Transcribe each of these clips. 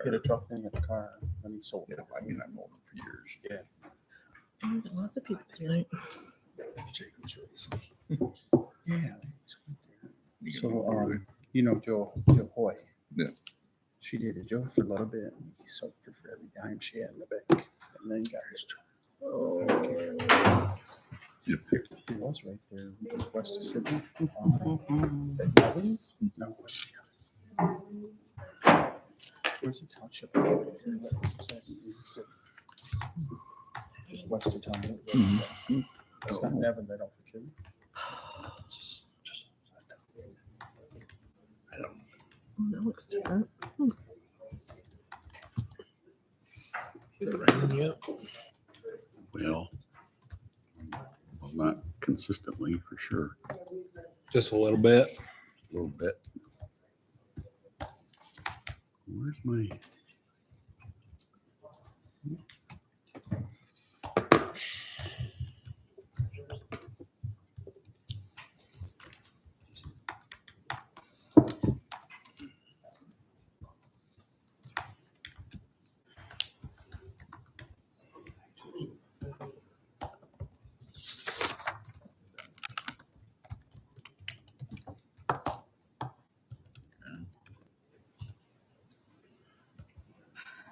hit a truck thing at the car and he sold it. Yeah, I mean, I've known him for years. Yeah. Lots of people tonight. Jacob's race. Yeah. You So, can go over there. you know, Joe Hoy. Yeah. She dated Joe for a little bit. And he soaked her for every dime she had in the bank. And then he got his truck. Oh. You picked He was right there west of Sydney. Is that Evans? No, west of Evans. Where's the township? Just west of town. It's not in Evans, I don't think. just I don't know. Oh, that looks different. Is it raining yet? Well, not consistently for sure. Just a little bit. A little bit. Where's my?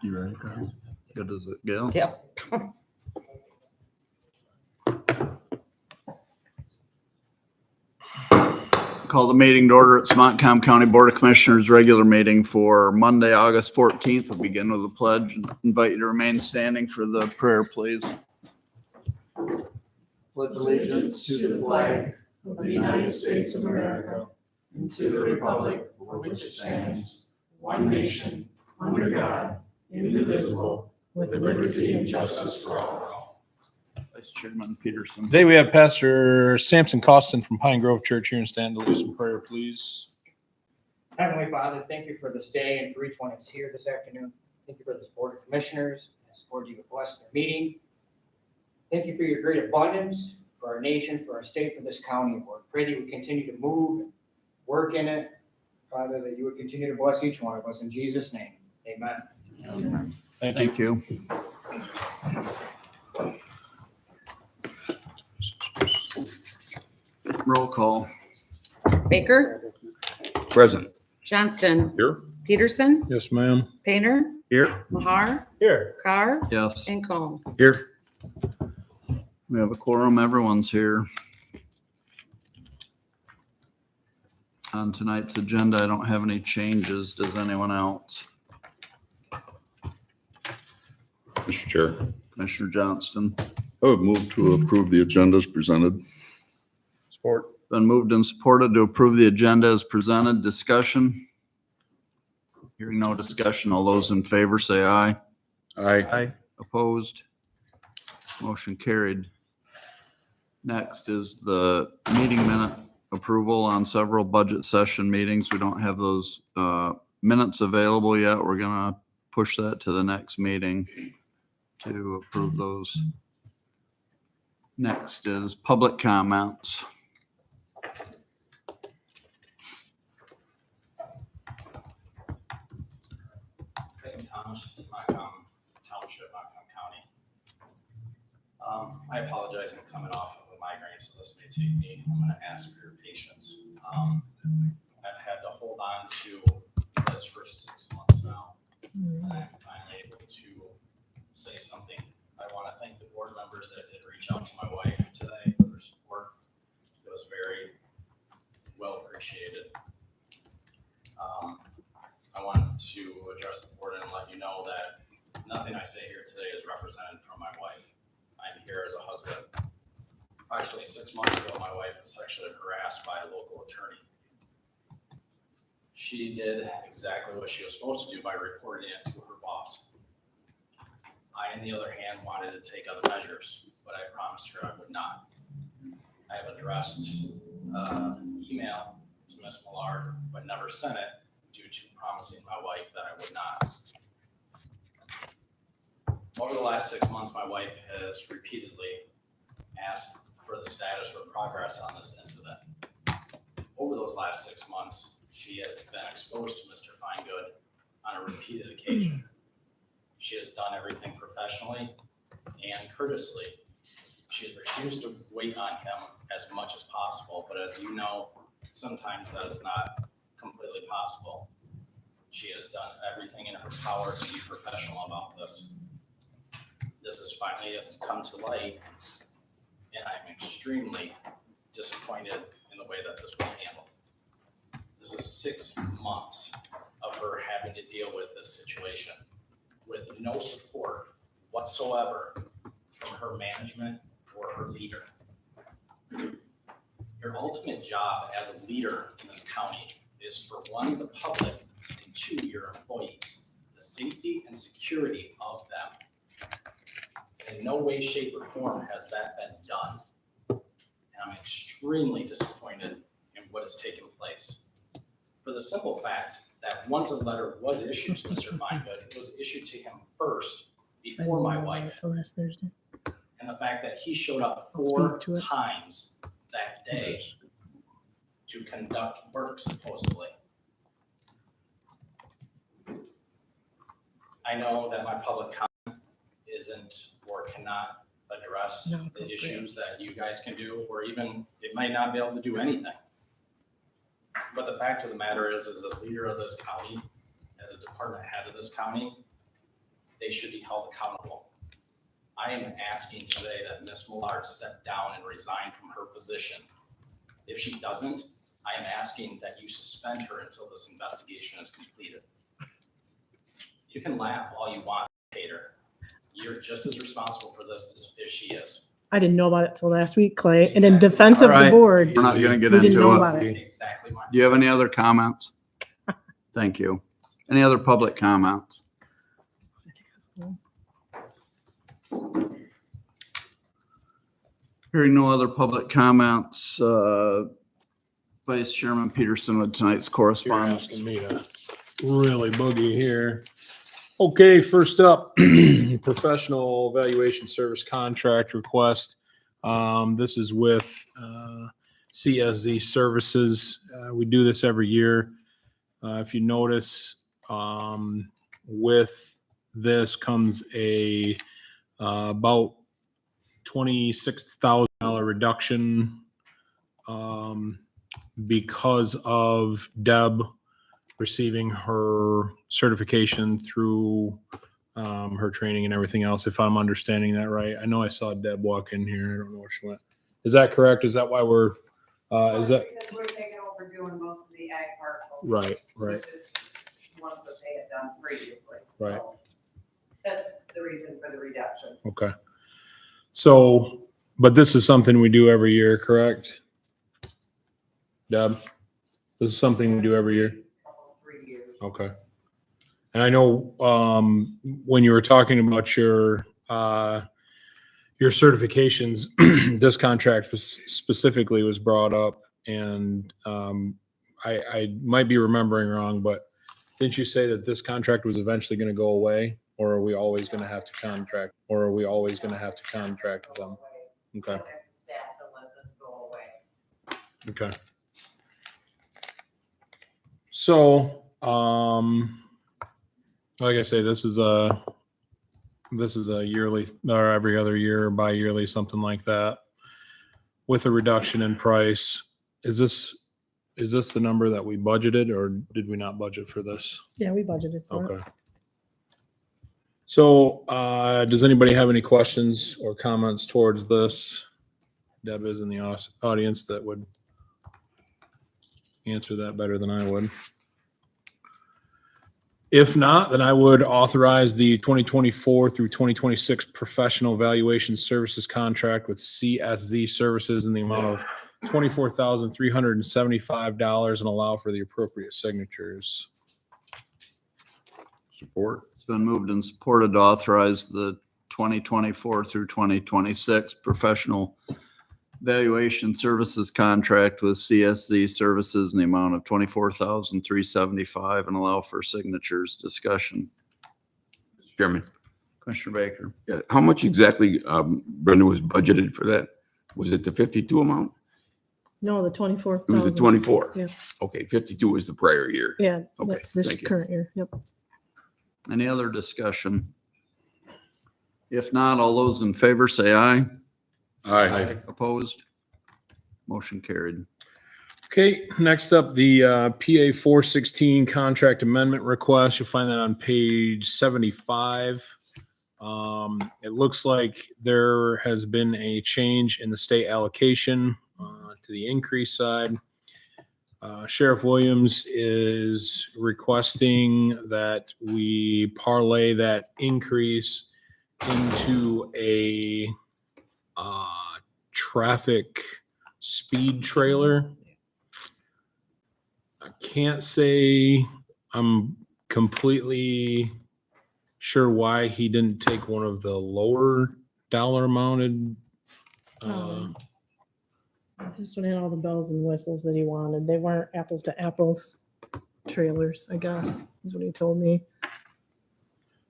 You ready, Carl? Good as it gets. Yep. Call the meeting to order. It's Montcalm County Board of Commissioners regular meeting for Monday, August 14th. We'll begin with a pledge and invite you to remain standing for the prayer, please. Pledge allegiance to the flag of the United States of America and to the republic for which it stands, one nation, under God, indivisible, with liberty and justice for all. Vice Chairman Peterson. Today we have Pastor Samson Costin from Pine Grove Church here in stand to lead some prayer, please. Heavenly Father, thank you for this day and for each one that's here this afternoon. Thank you for this Board of Commissioners. This Board, you would bless their meeting. Thank you for your great abundance for our nation, for our state, for this county, Lord. Pray that you would continue to move and work in it. Father, that you would continue to bless each one of us. In Jesus' name, amen. Thank you. Roll call. Baker, Present. Johnston, Here. Peterson, Yes, ma'am. Painter, Here. Mahar, Here. Carr, Yes. and Cone. Here. We have a quorum. Everyone's here. On tonight's agenda, I don't have any changes. Does anyone else? Mr. Chair, Commissioner Johnston. I would move to approve the agenda as presented. Sport. Been moved and supported to approve the agenda as presented. Discussion? Hearing no discussion, all those in favor say aye. Aye. Opposed? Motion carried. Next is the meeting minute approval on several budget session meetings. We don't have those minutes available yet. We're gonna push that to the next meeting to approve those. Next is public comments. Thomas, Montcalm Township, Montcalm County. I apologize, I'm coming off of a migraine, so this may take me, I'm gonna ask for your patience. I've had to hold on to this for 6 months now, and I'm finally able to say something. I wanna thank the board members that did reach out to my wife today for their support. It was very well appreciated. I wanted to address the board and let you know that nothing I say here today is represented from my wife. I'm here as a husband. Actually, 6 months ago, my wife was sexually harassed by a local attorney. She did exactly what she was supposed to do by reporting it to her boss. I, on the other hand, wanted to take other measures, but I promised her I would not. I have addressed email to Ms. Millard, but never sent it due to promising my wife that I would not. Over the last 6 months, my wife has repeatedly asked for the status or progress on this incident. Over those last 6 months, she has been exposed to Mr. Finegood on a repeated occasion. She has done everything professionally and courteously. She has refused to wait on him as much as possible, but as you know, sometimes that is not completely possible. She has done everything in her power to be professional about this. This has finally come to light, and I'm extremely disappointed in the way that this was handled. This is 6 months of her having to deal with this situation with no support whatsoever from her management or her leader. Your ultimate job as a leader in this county is for one, the public, and two, your employees, the safety and security of them. In no way, shape, or form has that been done. And I'm extremely disappointed in what has taken place. For the simple fact that once a letter was issued to Mr. Feingood, it was issued to him first before my wife. Till last Thursday. And the fact that he showed up I'll 4 speak to it. times that day to conduct work supposedly. I know that my public comment isn't or cannot address Not the appropriate. issues that you guys can do, or even it might not be able to do anything. But the fact of the matter is, as a leader of this county, as a department head of this county, they should be held accountable. I am asking today that Ms. Millard step down and resign from her position. If she doesn't, I am asking that you suspend her until this investigation is completed. You can laugh all you want, Tater. You're just as responsible for this as she is. I didn't know about it till last week, Clay, and in defense of All the right. board. We're not going to get We didn't know into about it. it. Exactly my. Do you have any other comments? Thank you. Any other public comments? Hearing no other public comments, Vice Chairman Peterson with tonight's You're correspondence. asking me to really boogie here. Okay, first up, professional evaluation service contract request. This is with CSZ Services. We do this every year. If you notice, with this comes a about $26,000 reduction because of Deb receiving her certification through her training and everything else, if I'm understanding that right. I know I saw Deb walk in here. I don't know where she went. Is that correct? Is that why we're, is that? Because we're taking over doing most of the ag parcels. Right. Which is ones that they had done previously. Right. So that's the reason for the reduction. Okay. So, but this is something we do every year, correct? Deb, this is something we do every year? 3 years. Okay. And I know, when you were talking about your certifications, this contract specifically was brought up, and I might be remembering wrong, but didn't you say that this contract was eventually going to go away, or are we always going to have to contract, with them? Okay. Contact the staff to let this go away. Okay. So, like I say, this is a yearly or every other year, or bi-yearly, something like that, with a reduction in price. Is this the number that we budgeted, or did we not budget for this? Yeah, we budgeted for it. Okay. So, does anybody have any questions or comments towards this? Deb is in the audience that would answer that better than I would. If not, then I would authorize the 2024 through 2026 professional evaluation services contract with CSZ Services in the amount of $24,375 and allow for the appropriate signatures. Support. It's been moved and supported to authorize the 2024 through 2026 professional valuation services contract with CSZ Services in the amount of $24,375 and allow for signatures. Discussion. Mr. Chairman, Commissioner Baker. yeah, how much exactly, Brenda, was budgeted for that? Was it the 52 amount? No, the 24,000. It was the 24? Yeah. Okay, 52 was the prior year. Yeah, Okay, that's this thank you. current year. Yep. Any other discussion? If not, all those in favor say aye. Aye. Opposed? Motion carried. Okay, next up, the PA 416 contract amendment request. You'll find that on page 75. It looks like there has been a change in the state allocation to the increase side. Sheriff Williams is requesting that we parlay that increase into a traffic speed trailer. I can't say I'm completely sure why he didn't take one of the lower dollar amounted. This one had all the bells and whistles that he wanted. They weren't apples to apples trailers, I guess, is what he told me.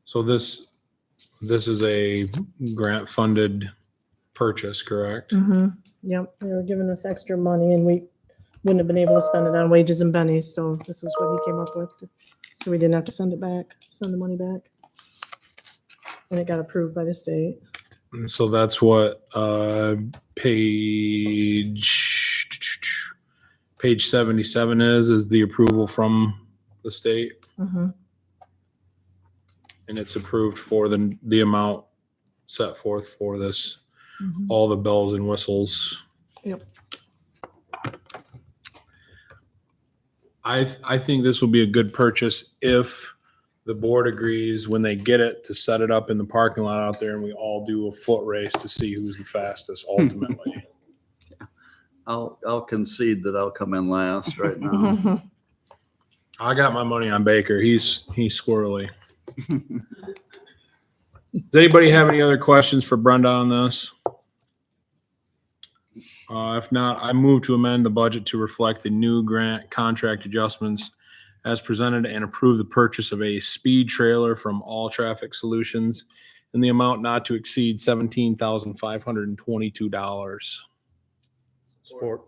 So this is a grant funded purchase, correct? Yep, they were giving us extra money and we wouldn't have been able to spend it on wages and bennies, so this was what he came up with. So we didn't have to send the money back. And it got approved by the state. And so that's what page 77 is the approval from the state. And it's approved for the amount set forth for this, all the bells and whistles. Yep. I think this will be a good purchase if the board agrees when they get it to set it up in the parking lot out there and we all do a foot race to see who's the fastest ultimately. I'll concede that I'll come in last right now. I got my money on Baker. He's squirrely. Does anybody have any other questions for Brenda on this? If not, I move to amend the budget to reflect the new grant contract adjustments as presented and approve the purchase of a speed trailer from All Traffic Solutions in the amount not to exceed $17,522. Support.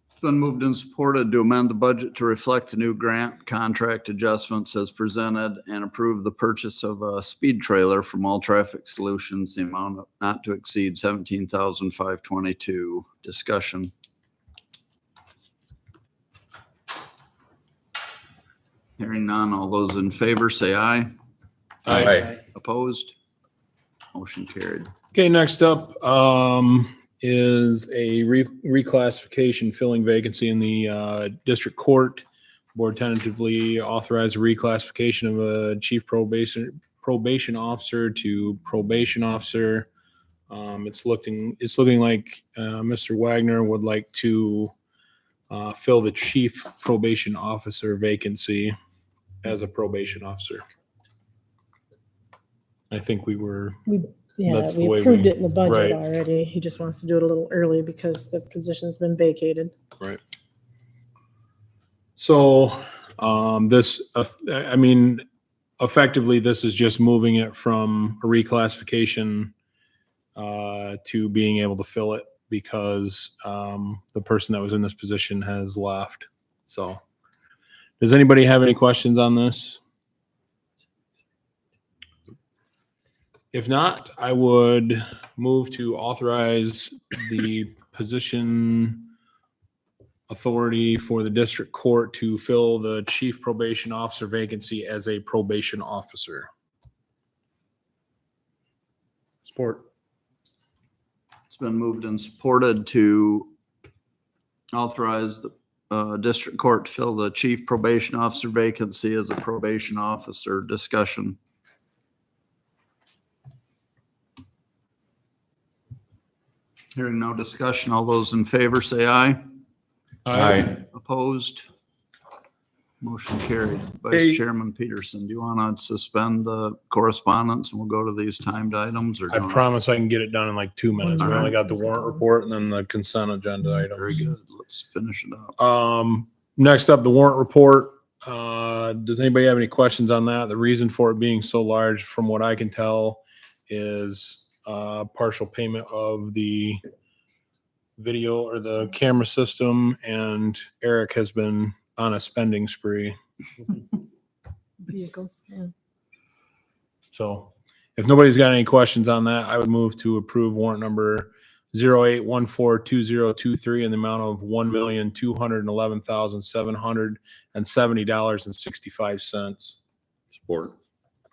It's been moved and supported to amend the budget to reflect the new grant contract adjustments as presented and approve the purchase of a speed trailer from All Traffic Solutions, the amount of not to exceed $17,522. Discussion. Hearing none, all those in favor say aye. Aye. Opposed? Motion carried. Okay, next up is a reclassification filling vacancy in the district court. Board tentatively authorized a reclassification of a chief probation officer to probation officer. It's looking like Mr. Wagner would like to fill the chief probation officer vacancy as a probation officer. I think we That's the way approved we- it in the budget right. already. He just wants to do it a little early because the position's been vacated. Right. So, effectively, this is just moving it from a reclassification to being able to fill it because the person that was in this position has left. So, does anybody have any questions on this? If not, I would move to authorize the position authority for the district court to fill the chief probation officer vacancy as a probation officer. Support. It's been moved and supported to authorize the district court to fill the chief probation officer vacancy as a probation officer. Discussion. Hearing no discussion, all those in favor say aye. Aye. Opposed? Motion carried. Hey. Vice Chairman Peterson, do you want to suspend the correspondence and we'll go to these timed items? Or do I you wanna- promise I can get it done in like 2 minutes. We only got the warrant report and then the consent agenda items. Very good. Let's finish it up. Next up, the warrant report. Does anybody have any questions on that? The reason for it being so large, from what I can tell, is partial payment of the video or the camera system, and Eric has been on a spending spree. Vehicles, yeah. So if nobody's got any questions on that, I would move to approve warrant number 08142023 in the amount of $1,211,770.65. Support.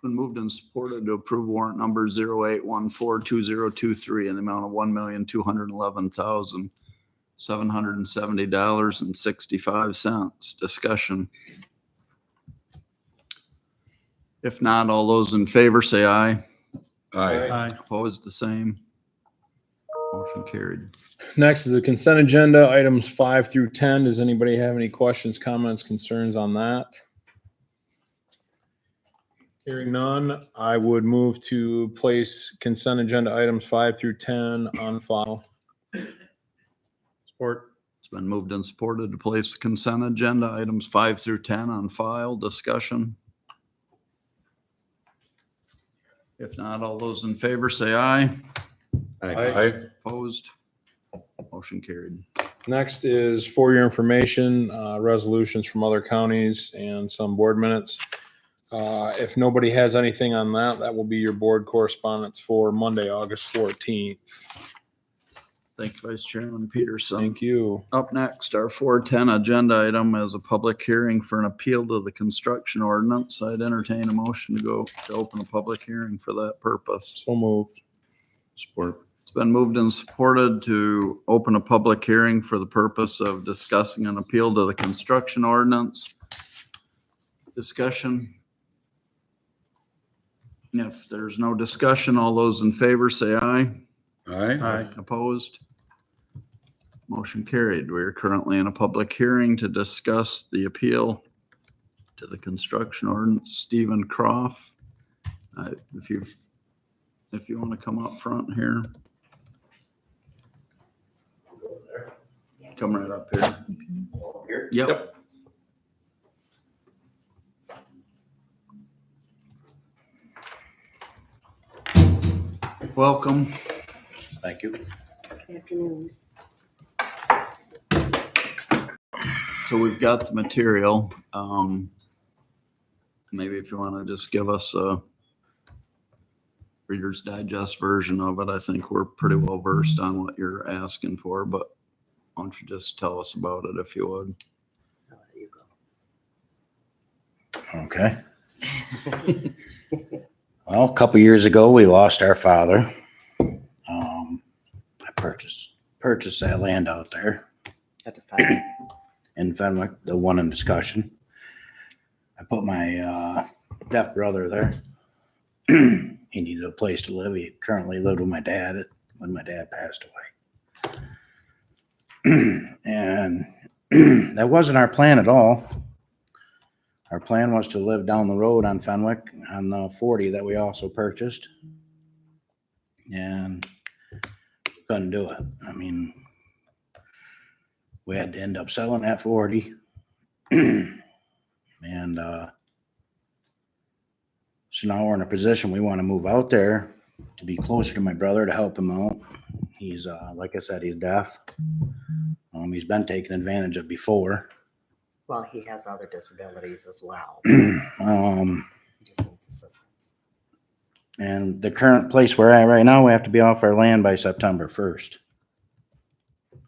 Been moved and supported to approve warrant number 08142023 in the amount of $1,211,770.65. Discussion. If not, all those in favor say aye. Aye. Opposed, the same. Motion carried. Next is the consent agenda, items 5 through 10. Does anybody have any questions, comments, concerns on that? Hearing none, I would move to place consent agenda items 5 through 10 on file. Support. It's been moved and supported to place the consent agenda items 5 through 10 on file. Discussion. If not, all those in favor say aye. Aye. Opposed? Motion carried. Next is for your information, resolutions from other counties and some board minutes. If nobody has anything on that, that will be your board correspondence for Monday, August 14th. Thank you, Vice Chairman Peterson. Thank you. Up next, our 410 agenda item is a public hearing for an appeal to the construction ordinance. I'd entertain a motion to open a public hearing for that purpose. So moved. Support. It's been moved and supported to open a public hearing for the purpose of discussing an appeal to the construction ordinance. Discussion. If there's no discussion, all those in favor say aye. Aye. Opposed? Motion carried. We are currently in a public hearing to discuss the appeal to the construction ordinance. Stephen Croft, if you want to come up front here. Come right up here. Yep. Welcome. Thank you. Afternoon. So we've got the material. Maybe if you want to just give us a Reader's Digest version of it. I think we're pretty well versed on what you're asking for, but why don't you just tell us about it if you would? Okay. Well, a couple years ago, we lost our father. I purchased that land out there in Fenwick, the one in discussion. I put my deaf brother there. He needed a place to live. He currently lived with my dad when my dad passed away. And that wasn't our plan at all. Our plan was to live down the road on Fenwick on the 40 that we also purchased. And couldn't do it. I mean, we had to end up selling that 40. And so now we're in a position we want to move out there to be closer to my brother to help him out. He's, like I said, he's deaf. He's been taken advantage of before. Well, he has other disabilities as well. He just needs assistance. And the current place we're at right now, we have to be off our land by September 1st.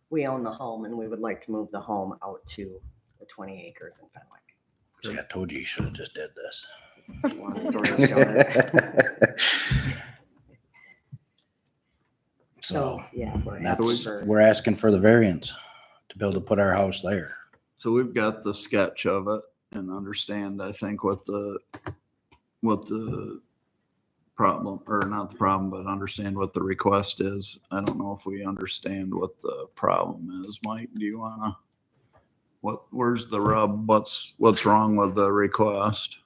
We own the home and we would like to move the home out to the 20 acres in Fenwick. See, I told you should have just did this. It's a long story short. So, yeah, We're asking for the variance to be able to put our house there. So we've got the sketch of it and understand, I think, what the problem, or not the problem, but understand what the request is. I don't know if we understand what the problem is. Mike, do you wanna, where's the rub? What's wrong with the request?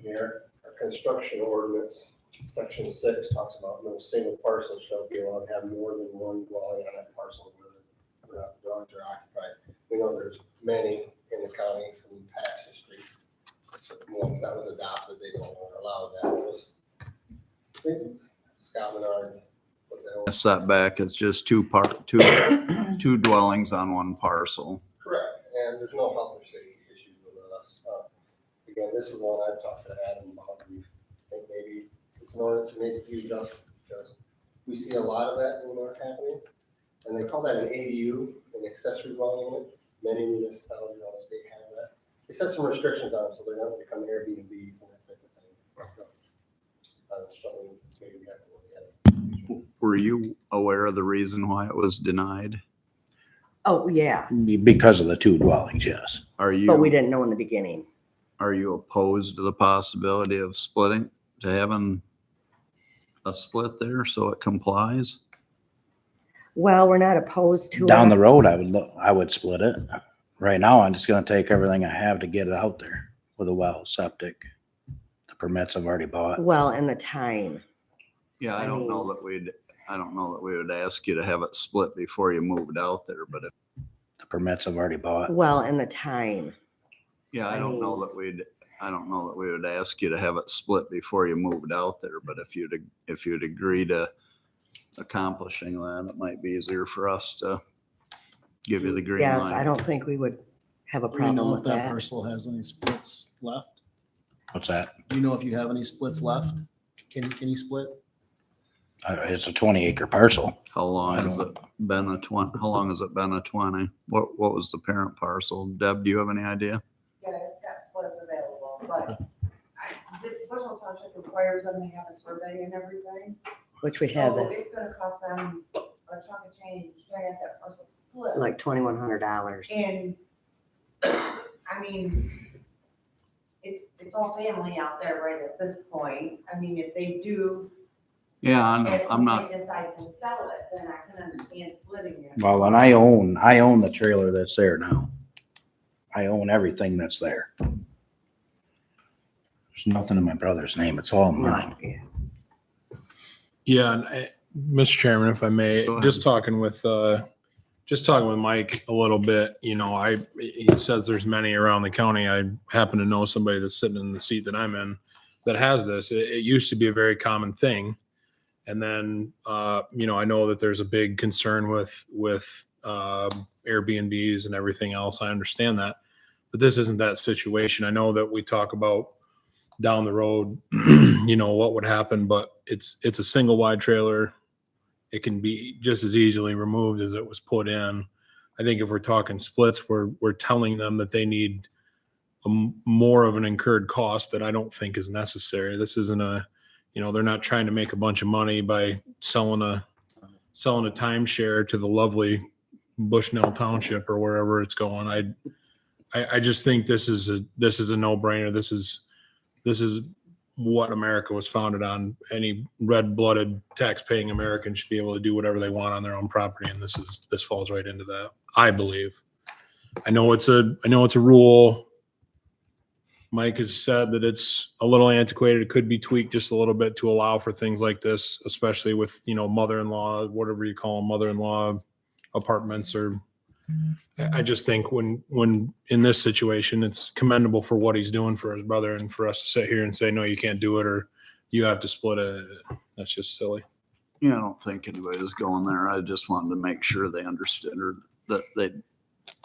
Here, our construction ordinance, section 6 talks about no single parcel shall be allowed to have more than one dwelling on that parcel where the dwellings are occupied. We know there's many in the county from past history. Once that was adopted, they don't allow that. It was Scott Menard. A setback, it's just two dwellings on one parcel. Correct. and there's no health or safety issues with us. Again, this is one I've talked to Adam about. We think maybe it's an ordinance that needs to be adjusted because we see a lot of that in North happening. And they call that an ADU, an accessory dwelling unit. Many municipalities around the state have that. It sets some restrictions on them so they don't become Airbnbs and that type of thing. Something maybe we have to look at. Were you aware of the reason why it was denied? Oh, yeah, Because of the two dwellings, yes. Are but we you, didn't know in the beginning. are you opposed to the possibility of splitting, to having a split there so it complies? Well, we're not opposed to it. Down the road, I would split it. Right now, I'm just gonna take everything I have to get it out there with a well, septic. The permits I've already bought. Well, and the time. Yeah, I don't know that we would ask you to have it split before you moved out there, but if, The permits I've already bought. Well, and the time. yeah, I don't know that we would ask you to have it split before you moved out there, but if you'd agree to accomplishing that, it might be easier for us to give you the green light. Yes, I don't think we would have a Do you problem know with if that that. parcel has any splits left? What's that? Do you know if you have any splits left? Can you split? It's a 20-acre parcel. How long I has don't- it been a 20? How long has it been a 20? What was the parent parcel? Deb, do you have any idea? Yeah, it's got splits available, but this Bushel Township requires them to have a survey and everything. Which we So have it, it's gonna cost them a chunk of change to have that parcel split. like $2,100. And, I mean, it's all family out there right at this point. I mean, if they do, Yeah, at I'm some not, point decide to sell it, then I can understand splitting it. Well, and I own the trailer that's there now. I own everything that's there. There's nothing in my brother's name. It's all mine. Yeah. Yeah, and Mr. Chairman, if I may, Go ahead. just talking with Mike a little bit, he says there's many around the county. I happen to know somebody that's sitting in the seat that I'm in that has this. It used to be a very common thing. And then, I know that there's a big concern with Airbnbs and everything else. I understand that, but this isn't that situation. I know that we talk about down the road, what would happen, but it's a single wide trailer. It can be just as easily removed as it was put in. I think if we're talking splits, we're telling them that they need more of an incurred cost that I don't think is necessary. This isn't they're not trying to make a bunch of money by selling a timeshare to the lovely Bushnell Township or wherever it's going. I just think this is a no-brainer. This is what America was founded on. Any red-blooded tax-paying American should be able to do whatever they want on their own property, and this falls right into that, I believe. I know it's a rule. Mike has said that it's a little antiquated. It could be tweaked just a little bit to allow for things like this, especially with, mother-in-law, whatever you call them, mother-in-law apartments. Or I just think when in this situation, it's commendable for what he's doing for his brother, and for us to sit here and say, no, you can't do it, or you have to split it. That's just silly. yeah, I don't think anybody's going there. I just wanted to make sure they understood, or that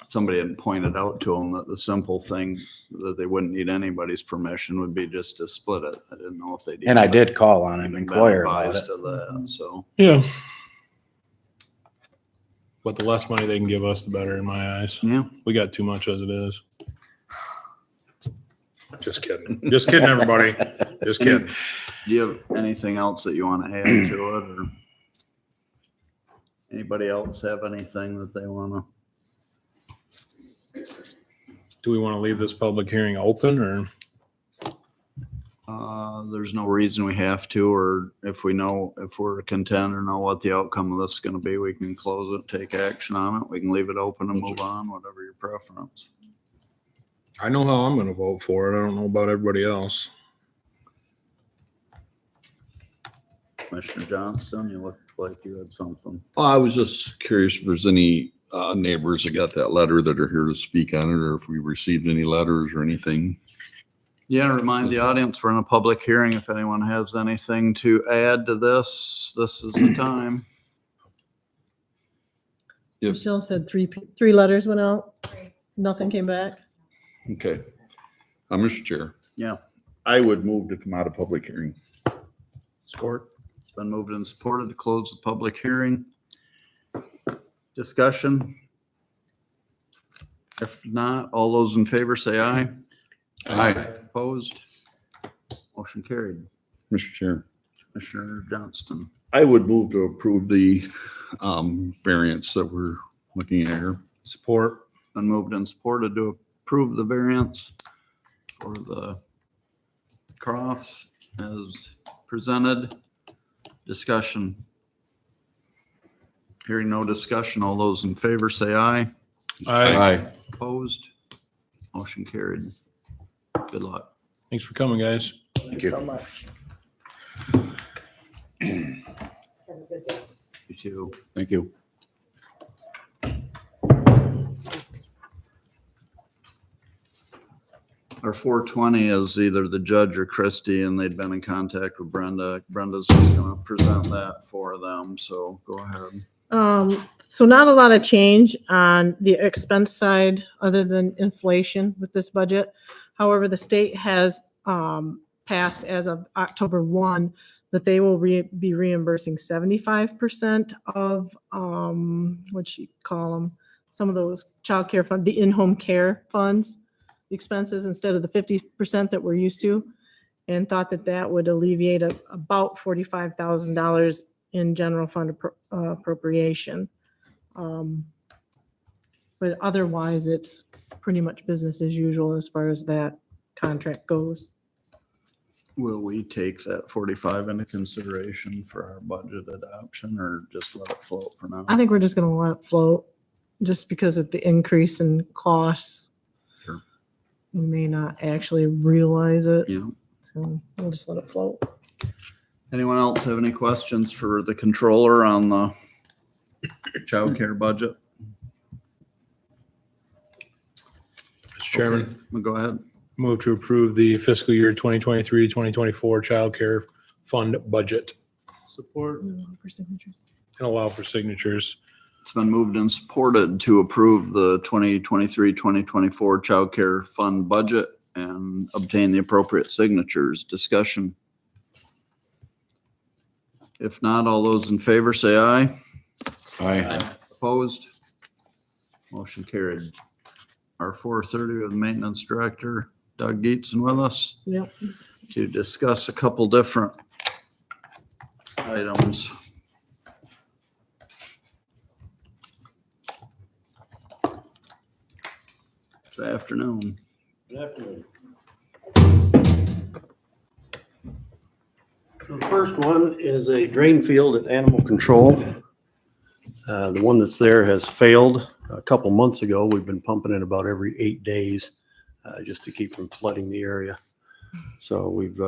somebody had pointed out to them that the simple thing that they wouldn't need anybody's permission would be just to split it. I didn't know if they did. And I did call on him, been inquire about advised it. of that, so. Yeah. But the less money they can give us, the better in my eyes. Yeah. We got too much as it is. Just kidding. Just kidding, everybody. Just kidding. Do you have anything else that you want to add to it, or anybody else have anything that they want to? Do we want to leave this public hearing open, or? There's no reason we have to, or if we're content or know what the outcome of this is going to be, we can close it, take action on it. We can leave it open and move on, whatever your preference. I know how I'm going to vote for it. I don't know about everybody else. Commissioner Johnston, you look like you had something. I was just curious if there's any neighbors that got that letter that are here to speak on it, or if we received any letters or anything. Yeah, remind the audience, we're in a public hearing. If anyone has anything to add to this, this is the time. Michelle said three letters went out. Nothing came back? Okay. Mr. Chair. Yeah. I would move to come out of public hearing. Support. It's been moved and supported to close the public hearing. Discussion? If not, all those in favor say aye. Aye. Opposed? Motion carried. Mr. Chair. Commissioner Johnston. I would move to approve the variance that we're looking at here. Support. Been moved and supported to approve the variance for the Crofts as presented. Discussion. Hearing no discussion, all those in favor say aye. Aye. Opposed? Motion carried. Good luck. Thanks for coming, guys. Thank you so much. Have a good day. You too. Thank you. Our 420 is either the judge or Christie, and they'd been in contact with Brenda. Brenda's just gonna present that for them, so go ahead. So not a lot of change on the expense side other than inflation with this budget. However, the state has passed as of October 1 that they will be reimbursing 75% of what you call them, some of those child care fund, the in-home care funds, the expenses instead of the 50% that we're used to, and thought that that would alleviate about $45,000 in general fund appropriation. But otherwise, it's pretty much business as usual as far as that contract goes. Will we take that 45 into consideration for our budget adoption, or just let it float for now? I think we're just gonna let it float, just because of the increase in costs. Sure. We may not actually realize it, Yeah. so we'll just let it float. Anyone else have any questions for the controller on the childcare budget? Mr. Chairman, Okay, well, go ahead. move to approve the fiscal year 2023, 2024 childcare fund budget. Support. For signatures. And allow for signatures. It's been moved and supported to approve the 2023, 2024 childcare fund budget and obtain the appropriate signatures. Discussion. If not, all those in favor say aye. Aye. Opposed? Motion carried. Our 4:30 with maintenance director, Doug Geetson, with us Yep. to discuss a couple different items. Good afternoon. Good afternoon. The first one is a drain field at Animal Control. The one that's there has failed a couple months ago. We've been pumping it about every 8 days just to keep from flooding the area. So we've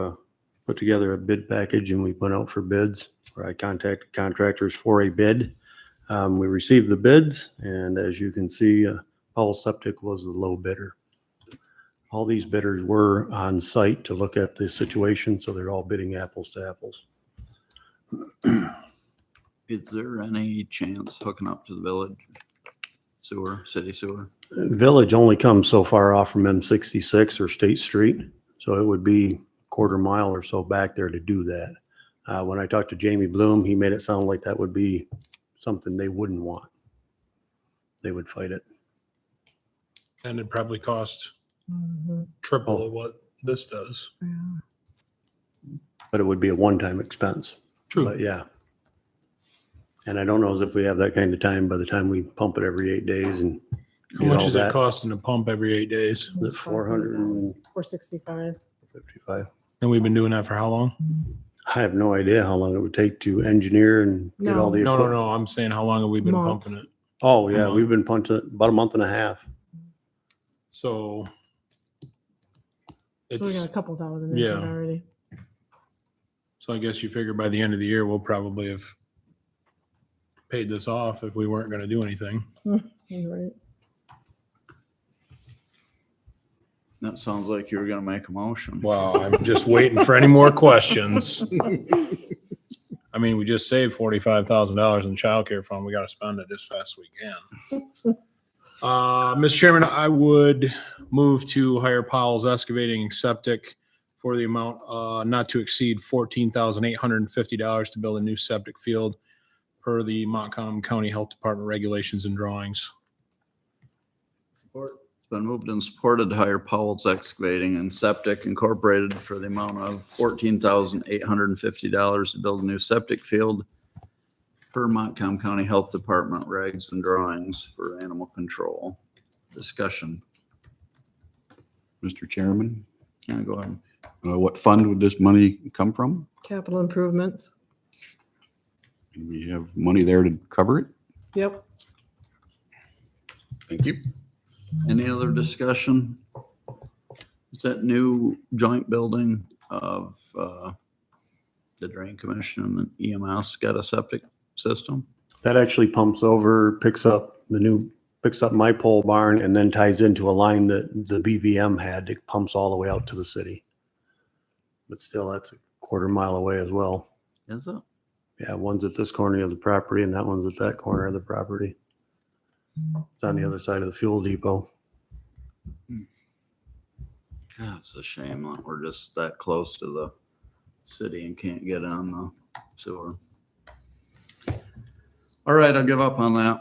put together a bid package and we went out for bids, where I contacted contractors for a bid. We received the bids, and as you can see, Paul Septic was the low bidder. All these bidders were on site to look at the situation, so they're all bidding apples to apples. Is there any chance hooking up to the village sewer, city sewer? Village only comes so far off from M66 or State Street, so it would be a quarter mile or so back there to do that. When I talked to Jamie Bloom, he made it sound like that would be something they wouldn't want. They would fight it. And it'd probably cost Mhm. triple of what this does. Yeah. But it would be a one-time expense. True. But yeah. And I don't know as if we have that kind of time by the time we pump it every 8 days and How get much all is it that. costing to pump every 8 days? It's 455. 465. And we've been doing that for how long? I have no idea how long it would take to engineer and get all the No, equipment. I'm saying how long have we been Month. pumping it? Oh, yeah, month. we've been punching it about a month and a half. So So we it's, got a couple thousand in it Yeah. already. so I guess you figure by the end of the year, we'll probably have paid this off if we weren't gonna do anything. You're right. That sounds like you were gonna make a motion. Well, I'm just waiting for any more questions. I mean, we just saved $45,000 in childcare fund. We gotta spend it as fast as we can. Mr. Chairman, I would move to hire Powell's Excavating and Septic for the amount not to exceed $14,850 to build a new septic field per the Montcalm County Health Department regulations and drawings. Support. It's been moved and supported to hire Powell's Excavating and Septic Incorporated for the amount of $14,850 to build a new septic field per Montcalm County Health Department regs and drawings for animal control. Discussion. Mr. Chairman, Yeah, go ahead. what fund would this money come from? Capital improvements. Do we have money there to cover it? Yep. Thank you. Any other discussion? Is that new joint building of the Drain Commission and EMS got a septic system? That actually pumps over, picks up my pole barn and then ties into a line that the BVM had. It pumps all the way out to the city. But still, that's a quarter mile away as well. Is it? Yeah, one's at this corner of the property and that one's at that corner of the property. It's on the other side of the fuel depot. God, it's a shame that we're just that close to the city and can't get on the sewer. All right, I'll give up on that.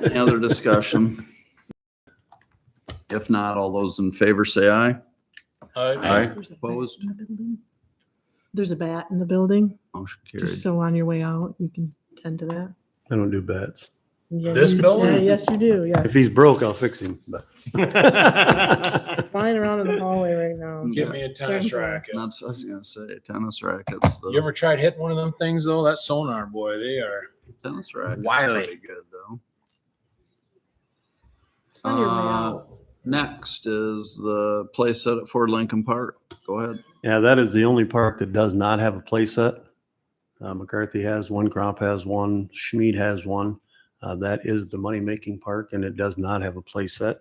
Any other discussion? If not, all those in favor say aye. Aye. There's a bat Opposed? in the building. There's a bat in the building, Motion carried. just so on your way out, you can tend to that. I don't do bets. Yeah, This building? Yeah, yes, you do, yes. If he's broke, I'll fix him, but. Flying around in the hallway right now. Get me a tennis racket. That's what I was gonna say, tennis rackets. You ever tried hitting one of them things though? That sonar, boy, they are. Tennis rackets. Wily. Pretty good though. It's on your way out. Next is the play set at Ford Lincoln Park. Go ahead. Yeah, that is the only park that does not have a play set. McCarthy has one, Cromp has one, Schmid has one. That is the money-making park, and it does not have a play set.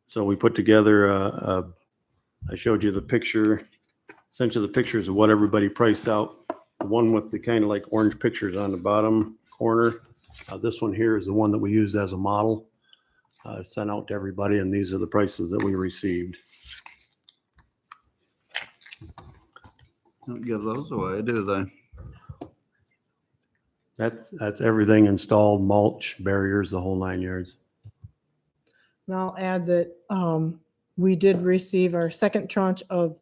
So we put together, I showed you the picture, sent you the pictures of what everybody priced out. The one with the kind of like orange pictures on the bottom corner. This one here is the one that we used as a model. Sent out to everybody, and these are the prices that we received. Don't give those away, do they? That's everything installed, mulch, barriers, the whole 9 yards. And I'll add that we did receive our second tranche of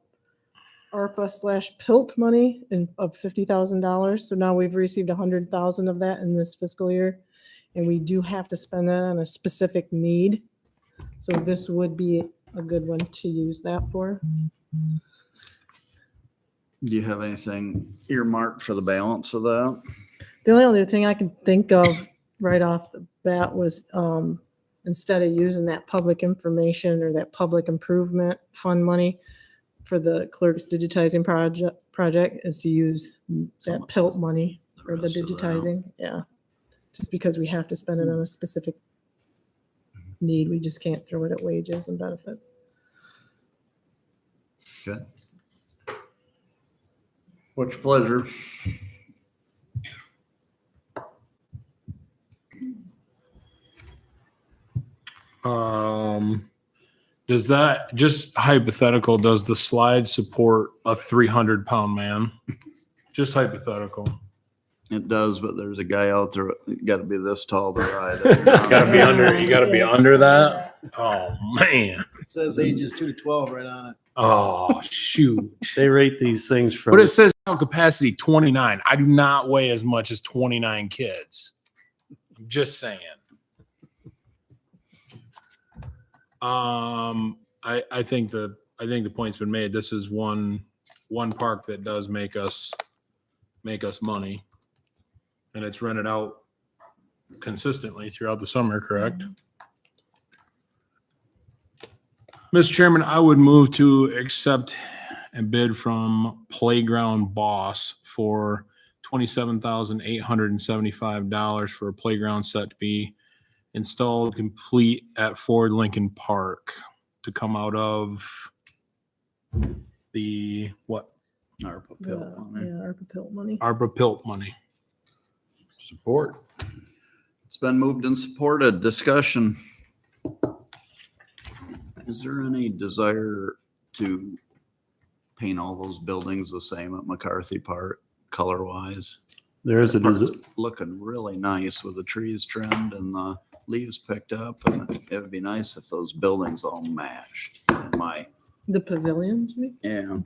ARPA/PILT money of $50,000. So now we've received 100,000 of that in this fiscal year. And we do have to spend that on a specific need. So this would be a good one to use that for. Do you have anything earmarked for the balance of that? The only other thing I could think of right off the bat was instead of using that public information or that public improvement fund money for the clerk's digitizing project is to use that PILT money for the rest of that. digitizing. Yeah. Just because we have to spend it on a specific need. We just can't throw it at wages and benefits. Okay. What's your pleasure? Does that, just hypothetical, does the slide support a 300-pound man? Just hypothetical. It does, but there's a guy out there, got to be this tall to ride it. Gotta be under, you gotta be under that? Oh, man. It says ages 2 to 12 right on it. Oh, shoot. They rate these things from. But it says capacity 29. I do not weigh as much as 29 kids. I'm just saying. I think the point's been made. This is one park that does make us money, and it's rented out consistently throughout the summer, correct? Mr. Chairman, I would move to accept a bid from Playground Boss for $27,875 for a playground set to be installed complete at Ford Lincoln Park to come out of the what? ARPA PILT money. ARPA PILT money. ARPA PILT money. Support. It's been moved and supported. Discussion. Is there any desire to paint all those buildings the same at McCarthy Park, color wise? There is a, Looking really nice with the trees trimmed and the leaves picked up, and it would be nice if those buildings all matched. The pavilions, Yeah,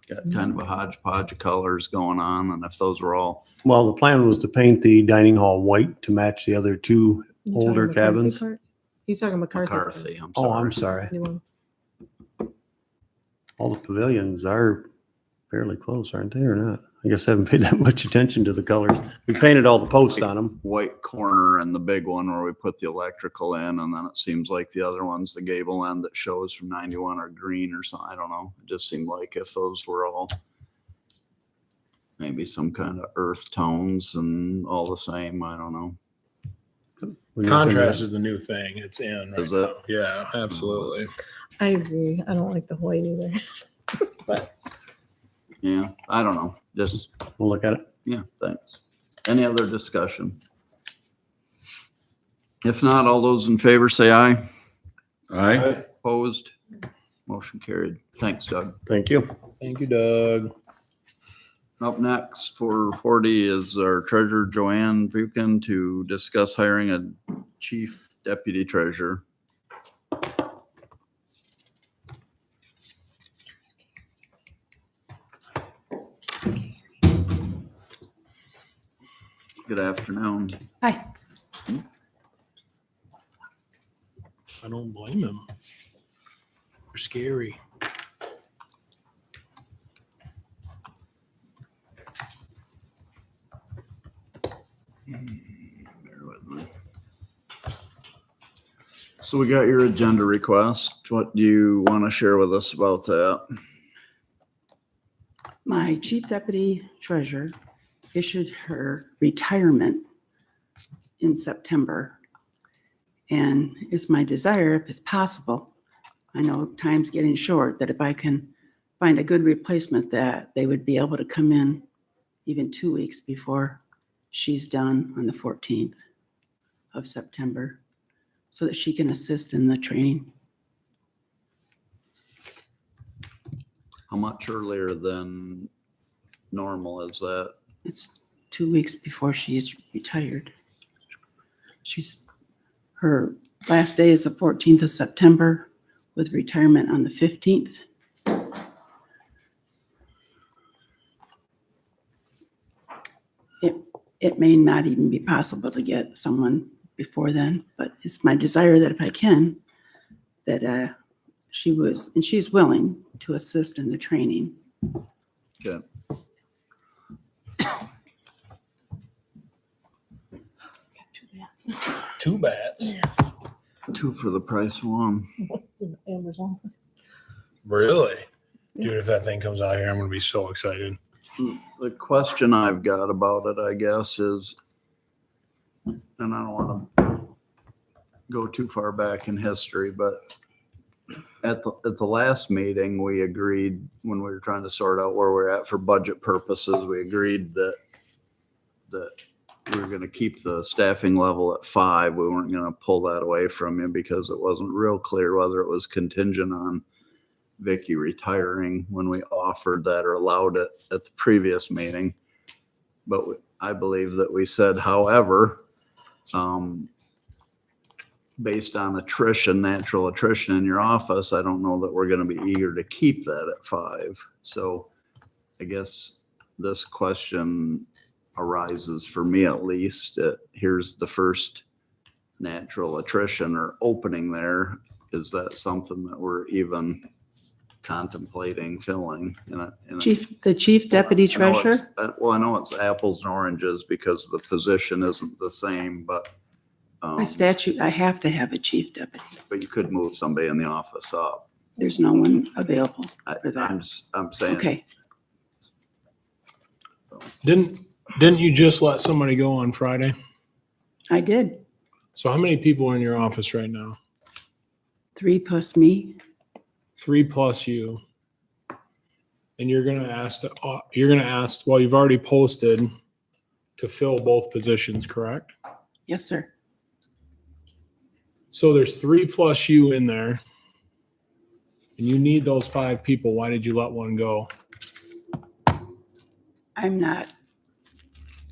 got kind of a hodgepodge of colors going on, and if those were all, well, the plan was to paint the dining hall white to match the other two older cabins. He's talking McCarthy. Park. McCarthy, I'm Oh, sorry. I'm sorry. New one. All the pavilions are fairly close, aren't they, or not? I guess I haven't paid that much attention to the colors. We painted all the posts on them. White corner and the big one where we put the electrical in, and then it seems like the other ones, the gable end that shows from 91 are green or something. I don't know. It just seemed like if those were all maybe some kind of earth tones and all the same, I don't know. Contrast is the new thing. It's in right Is it? now. Yeah, absolutely. I agree. I don't like the white either. But Yeah, I don't know. Just, We'll look at it. yeah, thanks. Any other discussion? If not, all those in favor say aye. Aye. Opposed? Motion carried. Thanks, Doug. Thank you. Thank you, Doug. Up next for 40 is our treasurer Joanne Buchan to discuss hiring a chief deputy treasurer. Good afternoon. Hi. I don't blame him. They're scary. Bear with me. So we got your agenda request. What do you want to share with us about that? My chief deputy treasurer issued her retirement in September. And it's my desire, if it's possible, I know time's getting short, that if I can find a good replacement, that they would be able to come in even 2 weeks before she's done on the 14th of September, so that she can assist in the training. How much earlier than normal is that? It's 2 weeks before she's retired. Her last day is the 14th of September with retirement on the 15th. It may not even be possible to get someone before then, but it's my desire that if I can, that she's willing to assist in the training. Okay. Two bats. yes. Two for the price of one. Amber's office. Really? Dude, if that thing comes out here, I'm going to be so excited. The question I've got about it, I guess, is, and I don't want to go too far back in history, but at the last meeting, we agreed when we were trying to sort out where we're at for budget purposes, we agreed that we were going to keep the staffing level at 5. We weren't going to pull that away from you because it wasn't real clear whether it was contingent on Vicky retiring when we offered that or allowed it at the previous meeting. But I believe that we said, however, based on attrition, natural attrition in your office, I don't know that we're going to be eager to keep that at 5. So I guess this question arises for me at least. Here's the first natural attrition or opening there. Is that something that we're even contemplating filling? The chief deputy treasurer? Well, I know it's apples and oranges because the position isn't the same, but By statute, I have to have a chief deputy. but you could move somebody in the office up. There's no one available for that. I'm saying. Okay. Didn't you just let somebody go on Friday? I did. So how many people are in your office right now? 3 plus me. 3 plus you. And you're gonna ask, well, you've already posted to fill both positions, correct? Yes, sir. So there's 3+ you in there. And you need those 5 people. Why did you let one go? I'm not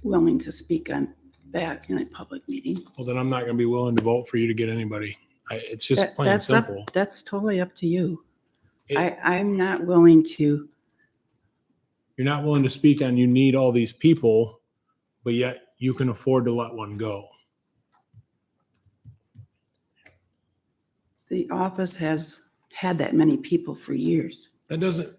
willing to speak on that in a public meeting. Well, then I'm not going to be willing to vote for you to get anybody. It's just plain That's up- simple. That's totally up to you. It- I'm not willing to, You're not willing to speak on you need all these people, but yet you can afford to let one go. the office has had that many people for years. That doesn't,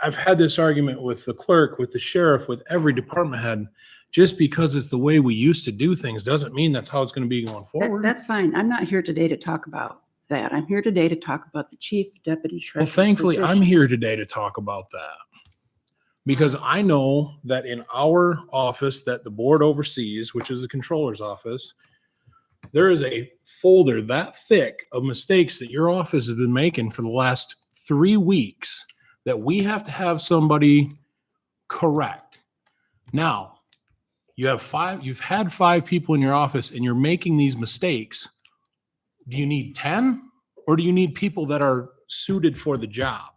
I've had this argument with the clerk, with the sheriff, with every department head. Just because it's the way we used to do things doesn't mean that's how it's going to be going forward. That's fine. I'm not here today to talk about that. I'm here today to talk about the chief deputy Well, treasurer's thankfully, I'm position. here today to talk about that. Because I know that in our office that the board oversees, which is the controller's office, there is a folder that thick of mistakes that your office has been making for the last 3 weeks that we have to have somebody correct. Now, you've had 5 people in your office and you're making these mistakes. Do you need 10 or do you need people that are suited for the job?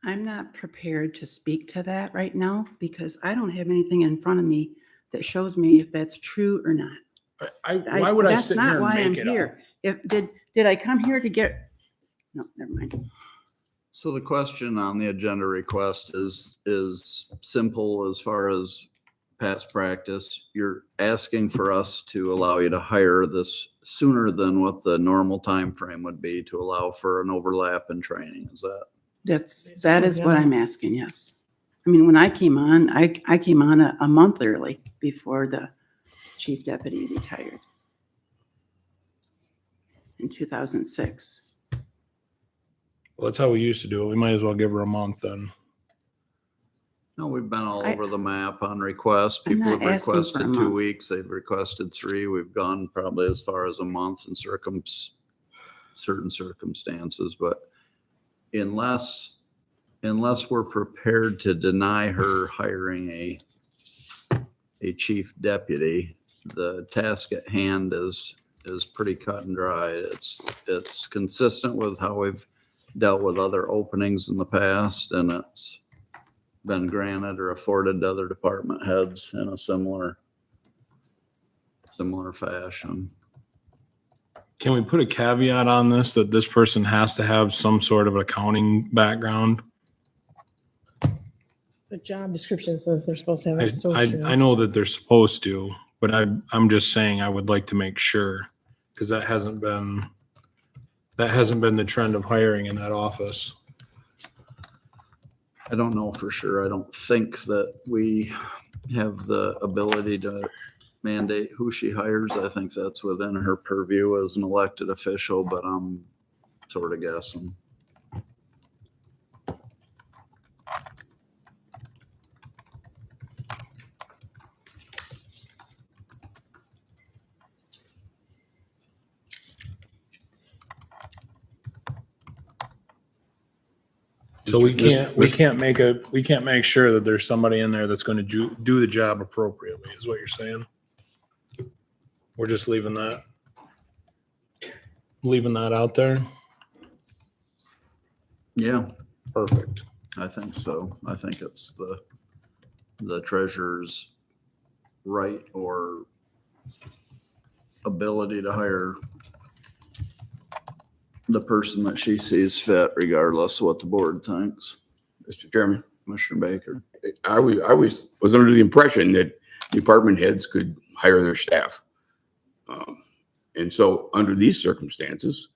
I'm not prepared to speak to that right now because I don't have anything in front of me that shows me if that's true or not. Why would I sit here and make it up? If, did I come here to get, no, never mind. So the question on the agenda request is simple as far as past practice. You're asking for us to allow you to hire this sooner than what the normal time frame would be to allow for an overlap in training. Is that? That is what I'm asking, yes. I mean, when I came on, I came on a month early before the chief deputy retired in 2006. Well, that's how we used to do it. We might as well give her a month then. No, we've been all over the map on requests. I'm People not have asking for a requested 2 month. weeks. They've requested 3. We've gone probably as far as a month in certain circumstances, but unless we're prepared to deny her hiring a chief deputy, the task at hand is pretty cut and dry. It's consistent with how we've dealt with other openings in the past, and it's been granted or afforded to other department heads in a similar fashion. Can we put a caveat on this that this person has to have some sort of accounting background? The job description says they're supposed to have associates. I know that they're supposed to, but I'm just saying I would like to make sure because that hasn't been the trend of hiring in that office. I don't know for sure. I don't think that we have the ability to mandate who she hires. I think that's within her purview as an elected official, but I'm sort of guessing. So we can't make sure that there's somebody in there that's going to do the job appropriately, is what you're saying? We're just leaving that out there? Yeah, Perfect. I think so. I think it's the treasurer's right or ability to hire the person that she sees fit, regardless of what the board thinks. Mr. Chairman, Commissioner Baker. I was under the impression that department heads could hire their staff. And so under these circumstances,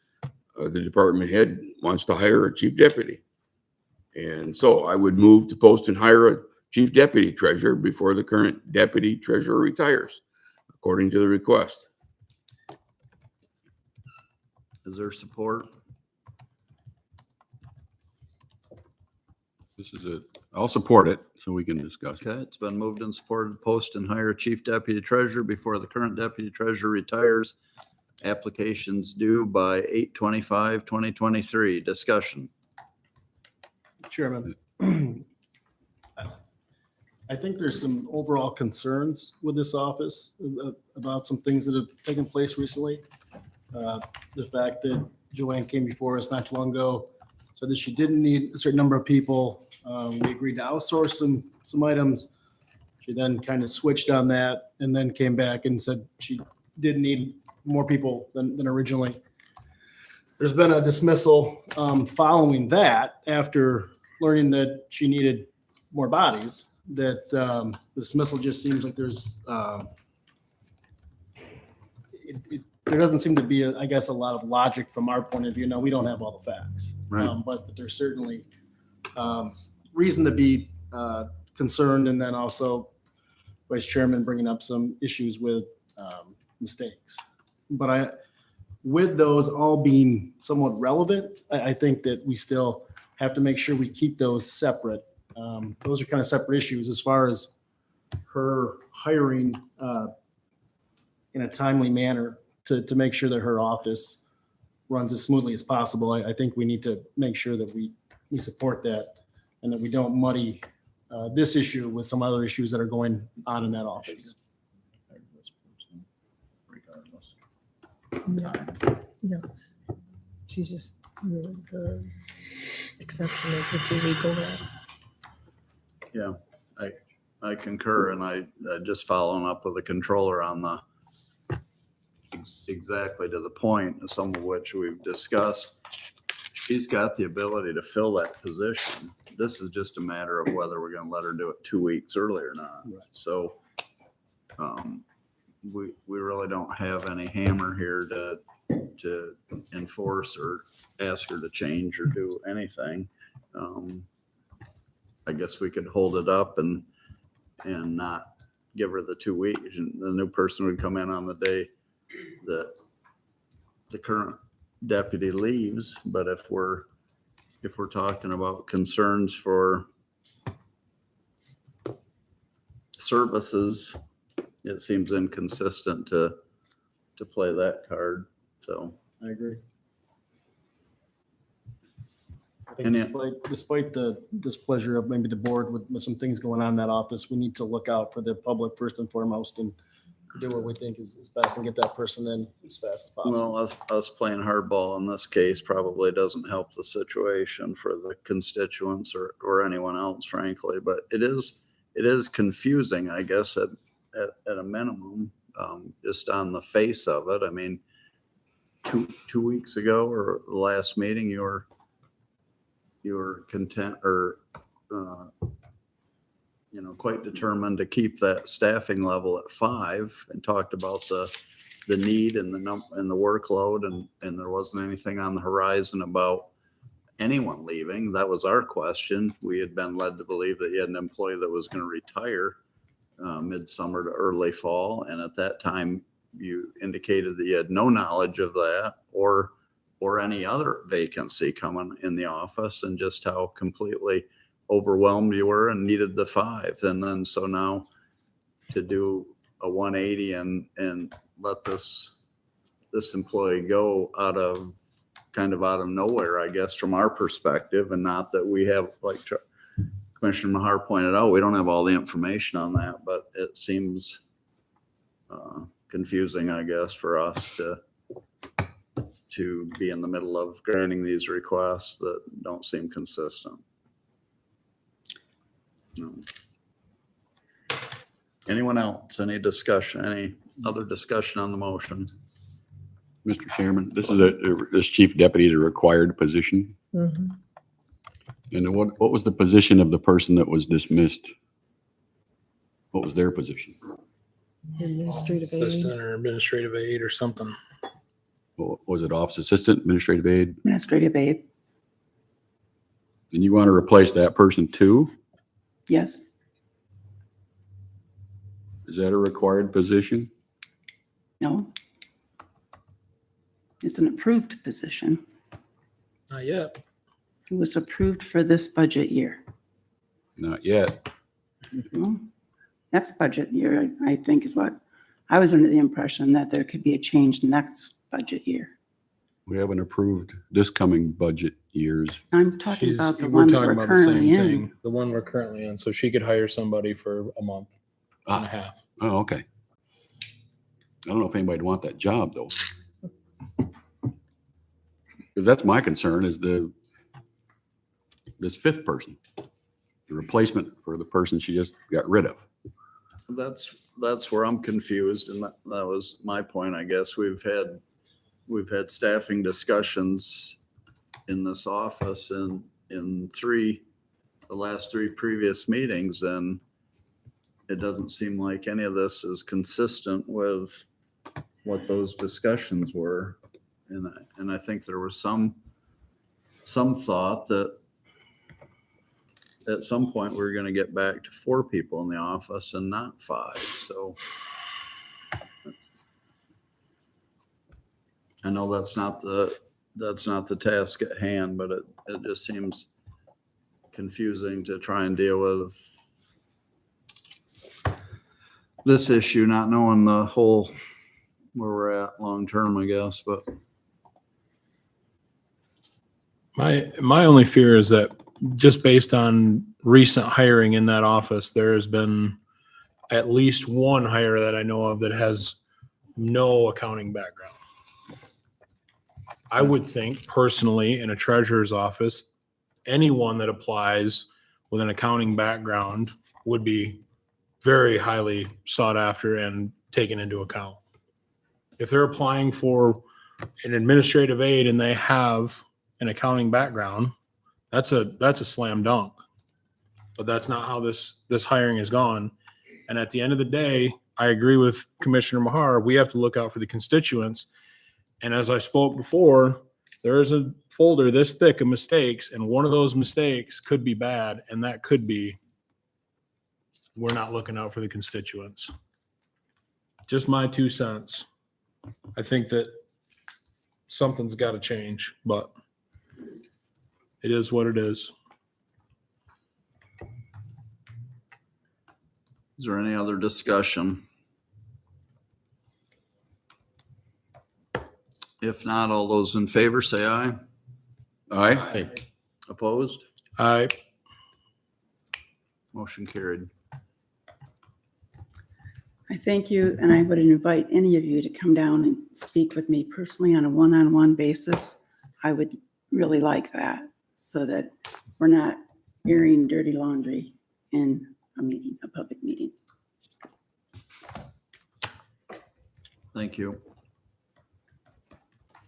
the department head wants to hire a chief deputy. And so I would move to post and hire a chief deputy treasurer before the current deputy treasurer retires, according to the request. Is there support? I'll support it so we can discuss. Okay, it's been moved and supported, post and hire a chief deputy treasurer before the current deputy treasurer retires. Applications due by 8/25/2023. Discussion. Chairman, I think there's some overall concerns with this office about some things that have taken place recently. The fact that Joanne came before us not too long ago, said that she didn't need a certain number of people. We agreed to outsource some items. She then kind of switched on that and then came back and said she did need more people than originally. There's been a dismissal following that after learning that she needed more bodies, that the dismissal just seems like there's, there doesn't seem to be, I guess, a lot of logic from our point of view. Now, we don't have all the facts. Right. But there's certainly reason to be concerned. And then also Vice Chairman bringing up some issues with mistakes. But with those all being somewhat relevant, I think that we still have to make sure we keep those separate. Those are kind of separate issues as far as her hiring in a timely manner to make sure that her office runs as smoothly as possible. I think we need to make sure that we support that and that we don't muddy this issue with some other issues that are going on in that office. Yeah. She's just, the exception is the 2-week overlap. Yeah, I concur, and I just following up with the controller on the exactly to the point, some of which we've discussed. She's got the ability to fill that position. This is just a matter of whether we're going to let her do it 2 weeks early or not. Right. So we really don't have any hammer here to enforce or ask her to change or do anything. I guess we could hold it up and not give her the 2 weeks. And the new person would come in on the day that the current deputy leaves. But if we're talking about concerns for services, it seems inconsistent to play that card. So I agree. I think despite the displeasure of maybe the board with some things going on in that office, we need to look out for the public first and foremost and do what we think is best and get that person in as fast as possible. well, us playing hardball in this case probably doesn't help the situation for the constituents or anyone else, frankly. But it is confusing, I guess, at a minimum, just on the face of it. I mean, two weeks ago or the last meeting, you were content or quite determined to keep that staffing level at 5 and talked about the need and the workload, and there wasn't anything on the horizon about anyone leaving. That was our question. We had been led to believe that you had an employee that was going to retire midsummer to early fall, and at that time you indicated that you had no knowledge of that or any other vacancy coming in the office, and just how completely overwhelmed you were and needed the 5. And then so now to do a 180 and let this employee go out of nowhere, I guess, from our perspective, and not that we have, like Commissioner Mahar pointed out, we don't have all the information on that, but it seems confusing, I guess, for us to be in the middle of granting these requests that don't seem consistent. No. Anyone else? Any discussion? Any other discussion on the motion? Mr. Chairman, this chief deputy is a required position. Mhm. And what was the position of the person that was dismissed? What was their position? Administrative aid. Assistant or administrative aid or something. Was it office assistant, administrative aid? Administrative aid, And you want to replace that person too? yes. Is that a required position? No. It's an approved position. Not yet. It was approved for this budget year. Not yet. Well, next budget year, I think is what, I was under the impression that there could be a change next budget year. We haven't approved this coming budget years. I'm talking about the we're one that talking we're about the same currently in. thing, the one we're currently in. So she could hire somebody for a month and a half. Oh, okay. I don't know if anybody'd want that job though. Because that's my concern is this fifth person, the replacement for the person she just got rid of. That's where I'm confused, and that was my point, I guess. We've had staffing discussions in this office in the last three previous meetings, and it doesn't seem like any of this is consistent with what those discussions were. And I think there was some thought that at some point we're going to get back to 4 people in the office and not 5. So I know that's not the task at hand, but it just seems confusing to try and deal with this issue, not knowing the whole where we're at long term, I guess. But My only fear is that just based on recent hiring in that office, there has been at least one hire that I know of that has no accounting background. I would think personally in a treasurer's office, anyone that applies with an accounting background would be very highly sought after and taken into account. If they're applying for an administrative aid and they have an accounting background, that's a slam dunk. But that's not how this hiring has gone. And at the end of the day, I agree with Commissioner Mahar. We have to look out for the constituents. And as I spoke before, there is a folder this thick of mistakes, and one of those mistakes could be bad, and that could be we're not looking out for the constituents. Just my 2 cents. I think that something's got to change, but it is what it is. is there any other discussion? If not, all those in favor say aye. Aye. Opposed? Aye. Motion carried. I thank you, and I would invite any of you to come down and speak with me personally on a one-on-one basis. I would really like that, so that we're not airing dirty laundry in a meeting, a public meeting. Thank you.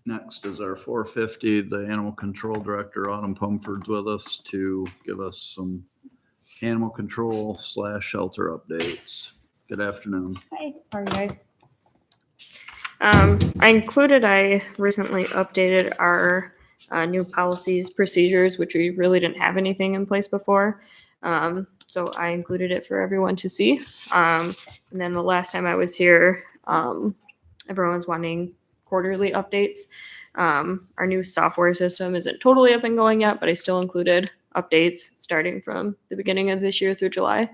Next is our 450. The Animal Control Director, Autumn Pumford's with us to give us some animal control / shelter updates. Good afternoon. Hi, how are you guys? I recently updated our new policies, procedures, which we really didn't have anything in place before. So I included it for everyone to see. And then the last time I was here, everyone's wanting quarterly updates. Our new software system isn't totally up and going yet, but I still included updates starting from the beginning of this year through July.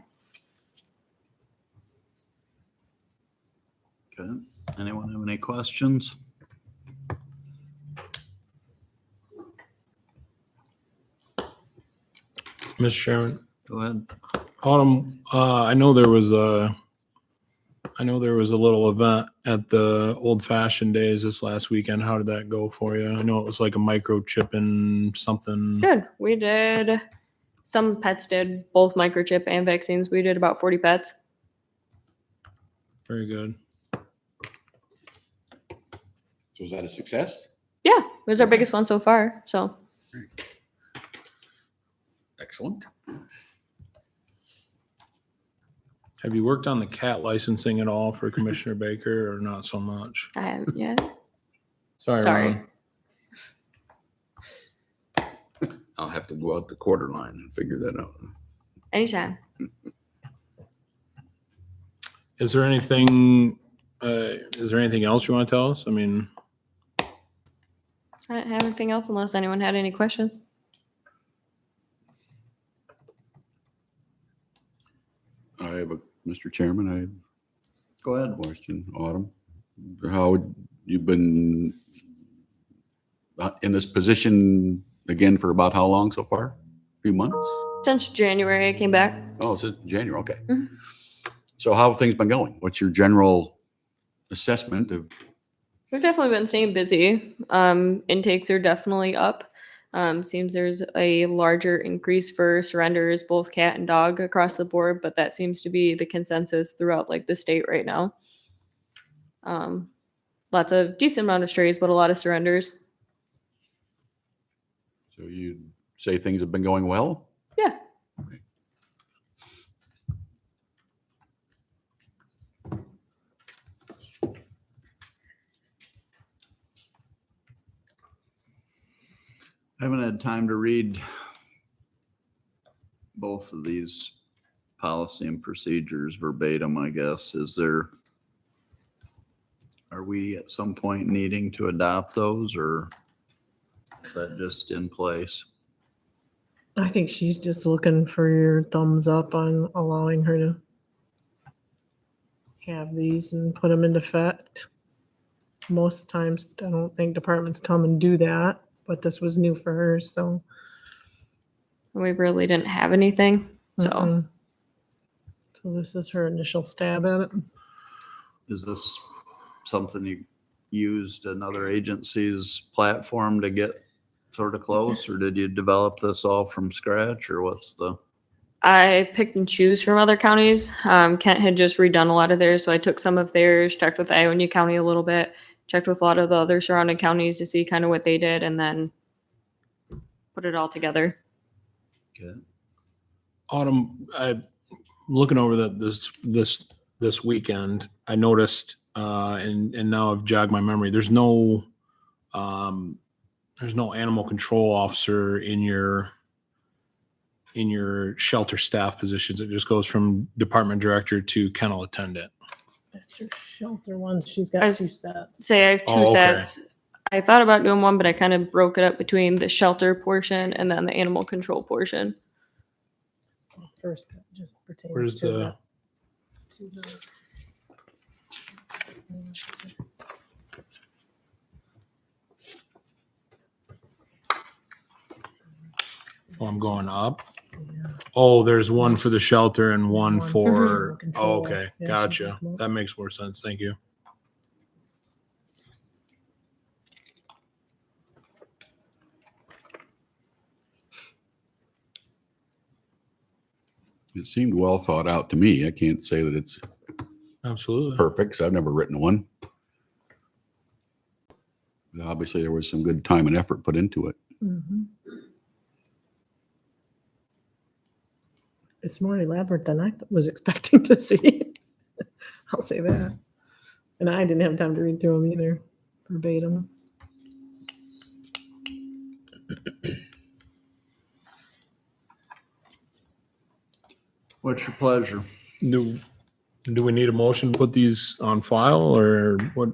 Okay. Anyone have any questions? Mr. Chairman. Go ahead. Autumn, I know there was a little event at the Old Fashioned Days this last weekend. How did that go for you? I know it was like a microchip and something. Good. We did, some pets did both microchip and vaccines. We did about 40 pets. Very good. So is that a success? Yeah, it was our biggest one so far. So Excellent. Have you worked on the cat licensing at all for Commissioner Baker or not so much? I haven't yet. Sorry. Sorry. Ron. I'll have to go out the quarter line and figure that out. Anytime. Is there anything else you want to tell us? I mean, I don't have anything else unless anyone had any questions. I have Mr. Chairman, I have Go ahead. a question. Autumn, how you've been in this position again for about how long so far? A few months? Since January, I came back. Oh, it's January, okay. Mhm. So how have things been going? What's your general assessment of, We've definitely been staying busy. Intakes are definitely up. Seems there's a larger increase for surrenders, both cat and dog across the board, but that seems to be the consensus throughout like the state right now. Lots of decent amount of strays, but a lot of surrenders. so you say things have been going well? Yeah. I haven't had time to read both of these policy and procedures verbatim, I guess. Are we at some point needing to adopt those, or is that just in place? I think she's just looking for your thumbs up on allowing her to have these and put them into effect. Most times, I don't think departments come and do that, but this was new for her, so. We really didn't have anything. So Mm-mm. So this is her initial stab at it. Is this something you used another agency's platform to get sort of close, or did you develop this all from scratch, or what's the? I picked and choose from other counties. Kent had just redone a lot of theirs, so I took some of theirs, checked with Iowa County a little bit, checked with a lot of the other surrounding counties to see kind of what they did, and then put it all together. Okay. Autumn, I'm looking over this weekend. I noticed, and now I've jogged my memory. There's no animal control officer in your shelter staff positions. It just goes from department director to kennel attendant. That's her shelter ones. She's got I 2 sets. say I have two Oh, okay. sets. I thought about doing one, but I kind of broke it up between the shelter portion and then the animal control portion. First, that just pertains Where's to the- to the. Oh, I'm going up. Oh, there's one for the shelter and one One for, animal oh, control. okay, Yeah, she's gotcha. talking about- That makes more sense. Thank you. It seemed well thought out to me. I can't say that it's Absolutely. perfect, 'cause I've never written one. But obviously, there was some good time and effort put into it. Mhm. It's more elaborate than I was expecting to see. I'll say that. And I didn't have time to read through them either, verbatim. What's your pleasure? Do we need a motion to put these on file or what?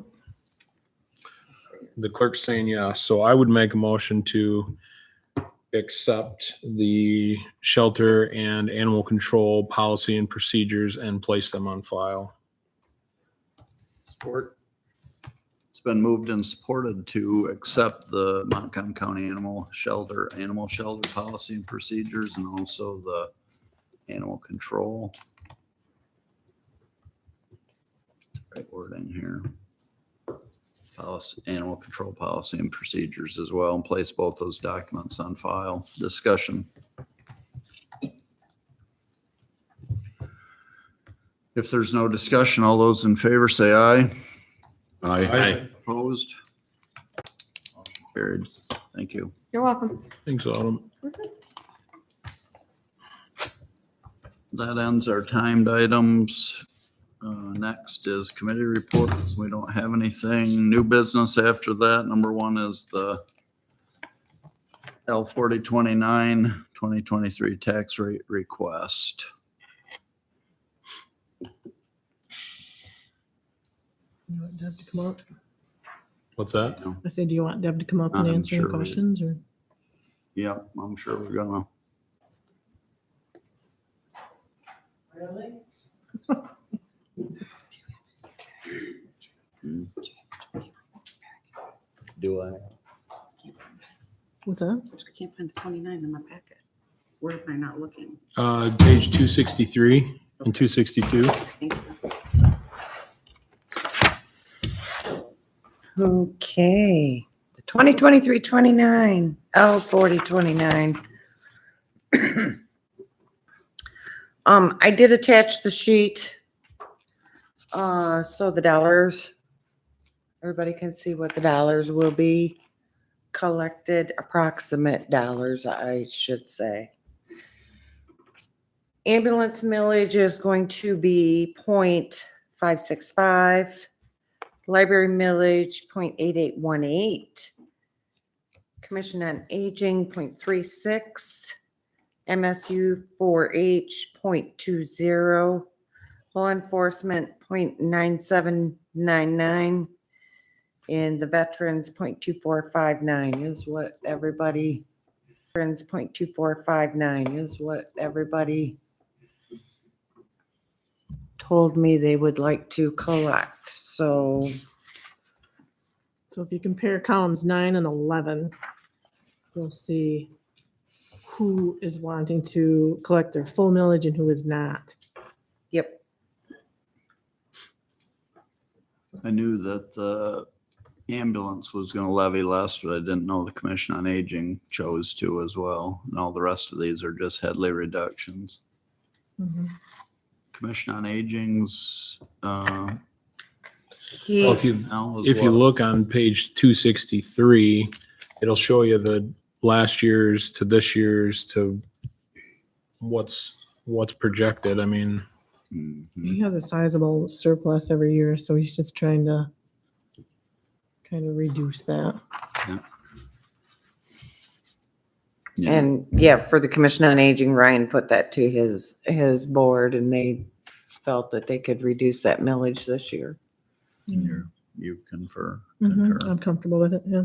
The clerk's saying yes, so I would make a motion to accept the shelter and animal control policy and procedures and place them on file. Support. It's been moved and supported to accept the Montcalm County animal shelter policy and procedures, and also the animal control. Right wording here. Animal control policy and procedures as well, and place both those documents on file. Discussion. If there's no discussion, all those in favor say aye. Aye. Opposed? Motion carried. Thank you. You're welcome. Thanks, Autumn. That ends our timed items. Next is committee reports. We don't have anything. New business after that. Number one is the L 4029 2023 tax rate request. You want Deb to come up? What's that? I said, do you want Deb to come up and I'm answer any sure we- questions or? Yep, I'm sure we're gonna. Really? Do I? What's that? I can't find the 29 in my packet. Where am I not looking? packet. Where am I not looking? Page 263 and 262. Thank you. Okay, the 2023-29, L4029. I did attach the sheet. So the dollars, everybody can see what the dollars will be collected, approximate dollars, I should say. Ambulance millage is going to be 0.565. Library millage 0.8818. Commission on Aging 0.36. MSU 4H 0.20. Law enforcement 0.9799. And the veterans 0.2459 is what everybody, veterans 0.2459 is what everybody told me they would like to collect. So if you compare columns 9 and 11, you'll see who is wanting to collect their full millage and who is not. yep. I knew that the ambulance was gonna levy less, but I didn't know the Commission on Aging chose to as well. And all the rest of these are just headly reductions. Commission on Aging's, Well, if you look on page 263, it'll show you the last year's to this year's to what's projected. I mean, He has a sizable surplus every year, so he's just trying to kind of reduce that. Yeah. And yeah, for the Commission on Aging, Ryan put that to his board and they felt that they could reduce that millage this year. You concur. I'm comfortable with it, yeah.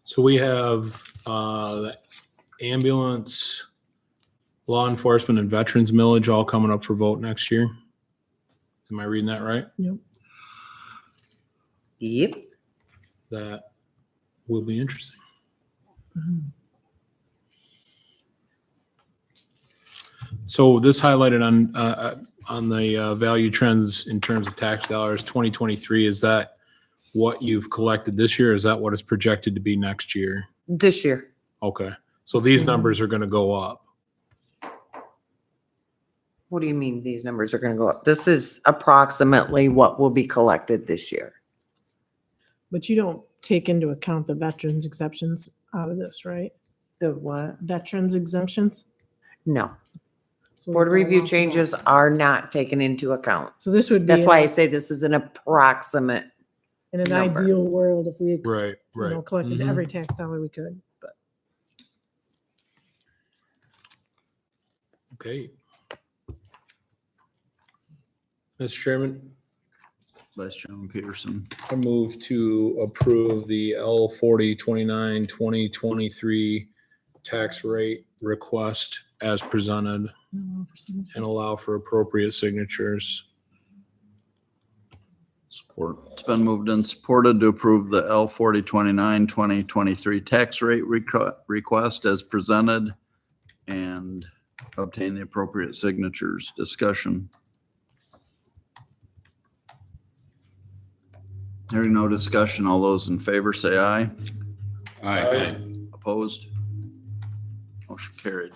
so we have the ambulance, law enforcement, and veterans millage all coming up for vote next year. Am I reading that right? Yep. Yep. That will be interesting. So this highlighted on the value trends in terms of tax dollars, 2023, is that what you've collected this year? Is that what is projected to be next year? This year. Okay. So these numbers are going to go up. What do you mean these numbers are going to go up? This is approximately what will be collected this year. But you don't take into account the veterans exemptions out of this, right? The what? Veterans exemptions? No. So Board we've got review lots of changes those. are not taken into account. So this would be. That's why I say this is an approximate. In an number. ideal world, if we Right. collected Mhm. every tax dollar we could, but. Okay. Mr. Chairman, Vice Chairman Peterson. I move to approve the L4029 2023 tax rate request as presented and allow for appropriate signatures. Support. It's been moved and supported to approve the L4029 2023 tax rate request as presented and obtain the appropriate signatures. Discussion. Hearing no discussion, all those in favor say aye. Aye. Opposed? Motion carried.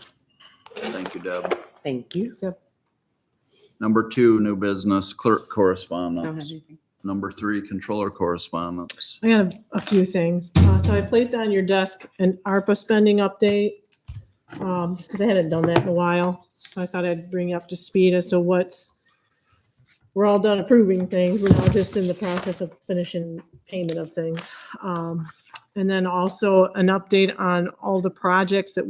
Thank you, Deb. Thank you. Number 2, new business, clerk I don't have correspondence. anything. Number 3, controller correspondence. I got a few things. So I placed on your desk an ARPA spending update, just because I hadn't done that in a while. So I thought I'd bring you up to speed as to we're all done approving things. We're now just in the process of finishing payment of things. And then also an update on all the projects that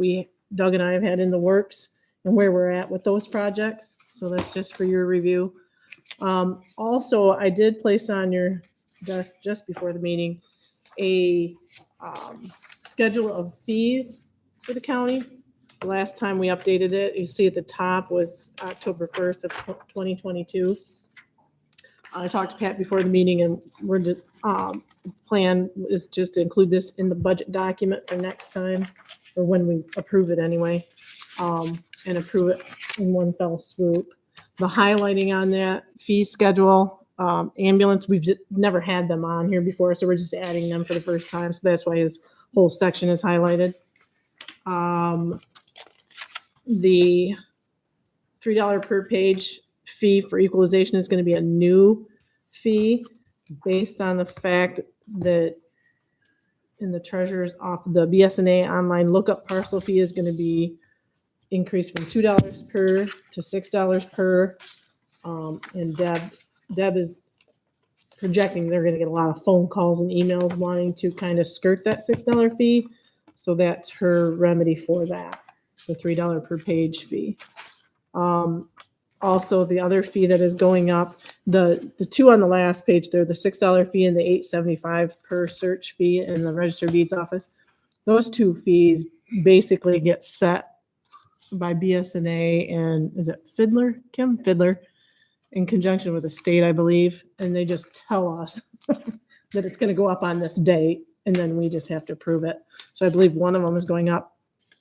Doug and I have had in the works and where we're at with those projects. So that's just for your review. Also, I did place on your desk just before the meeting a schedule of fees for the county. The last time we updated it, you see at the top was October 1st of 2022. I talked to Pat before the meeting and we're just, plan is just to include this in the budget document for next time, or when we approve it anyway. And approve it in one fell swoop. The highlighting on that fee schedule, ambulance, we've never had them on here before, so we're just adding them for the first time. So that's why his whole section is highlighted. The $3 per page fee for equalization is going to be a new fee based on the fact that in the treasurer's office, the BSNA online lookup parcel fee is going to be increased from $2 per to $6 per. And Deb is projecting they're going to get a lot of phone calls and emails wanting to kind of skirt that $6 fee. So that's her remedy for that, the $3 per page fee. Also, the other fee that is going up, the two on the last page there, the $6 fee and the $8.75 per search fee in the Register of Deeds office, those two fees basically get set by BSNA and is it Fiddler, Kim Fiddler, in conjunction with the state, I believe, and they just tell us that it's going to go up on this date, and then we just have to approve it. So I believe one of them is going up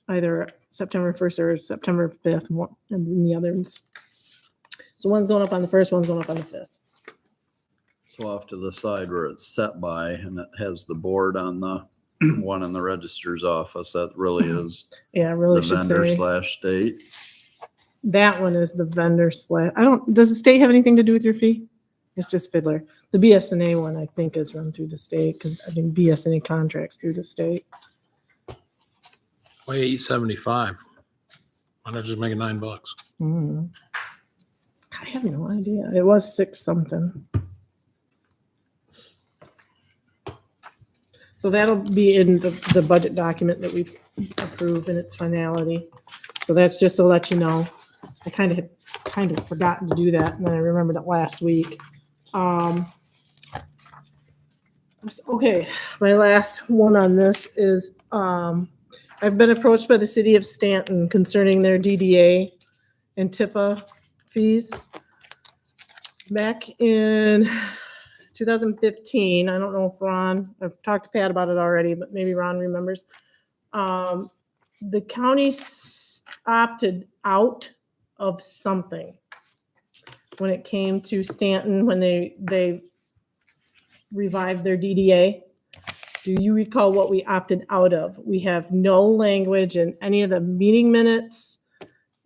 either September 1st or September 5th, and then the others. So one's going up on the 1st, one's going up on the 5th. So off to the side where it's set by, and it has the board on the one in the register's office, that really is Yeah, I really the should vendor say. / state. That one is the vendor / does the state have anything to do with your fee? It's just Fiddler. The BSNA one, I think, is run through the state because I think BSNA contracts through the state. Why $8.75? Why not just make it $9? Mm. I have no idea. It was 6 something. So that'll be in the budget document that we've approved in its finality. So that's just to let you know. I kind of forgotten to do that, and then I remembered it last week. Okay, my last one on this is I've been approached by the city of Stanton concerning their DDA and TIPA fees. Back in 2015, I don't know if Ron, I've talked to Pat about it already, but maybe Ron remembers. The county opted out of something when it came to Stanton, when they revived their DDA. Do you recall what we opted out of? We have no language in any of the meeting minutes,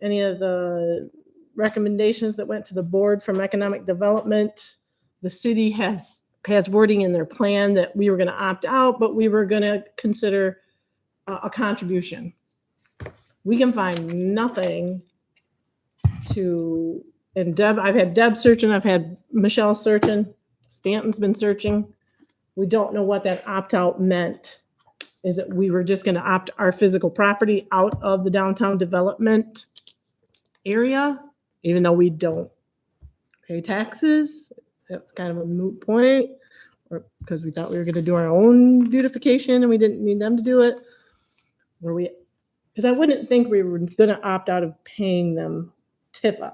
any of the recommendations that went to the board from economic development. The city has wording in their plan that we were going to opt out, but we were going to consider a contribution. We can find nothing to, and Deb, I've had Deb searching, I've had Michelle searching, Stanton's been searching. We don't know what that opt-out meant. Is it we were just going to opt our physical property out of the downtown development area, even though we don't pay taxes? That's kind of a moot point, or because we thought we were going to do our own beautification and we didn't need them to do it. Were we? Because I wouldn't think we were going to opt out of paying them TIPA.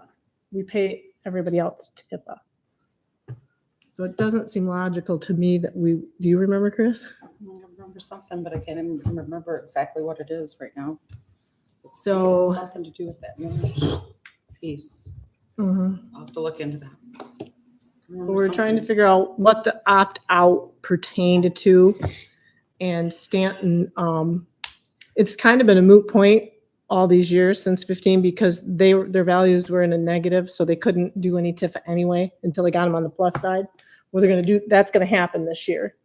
We pay everybody else TIPA. So it doesn't seem logical to me that we, do you remember, Chris? I remember something, but I can't even remember exactly what it is right now. So It's something to do with that mortgage piece. Mhm. I'll have to look into that. So we're trying to figure out what the opt-out pertained to. And Stanton, it's kind of been a moot point all these years since 15 because their values were in a negative, so they couldn't do any TIFA anyway until they got them on the plus side. What they're going to do, that's going to happen this year.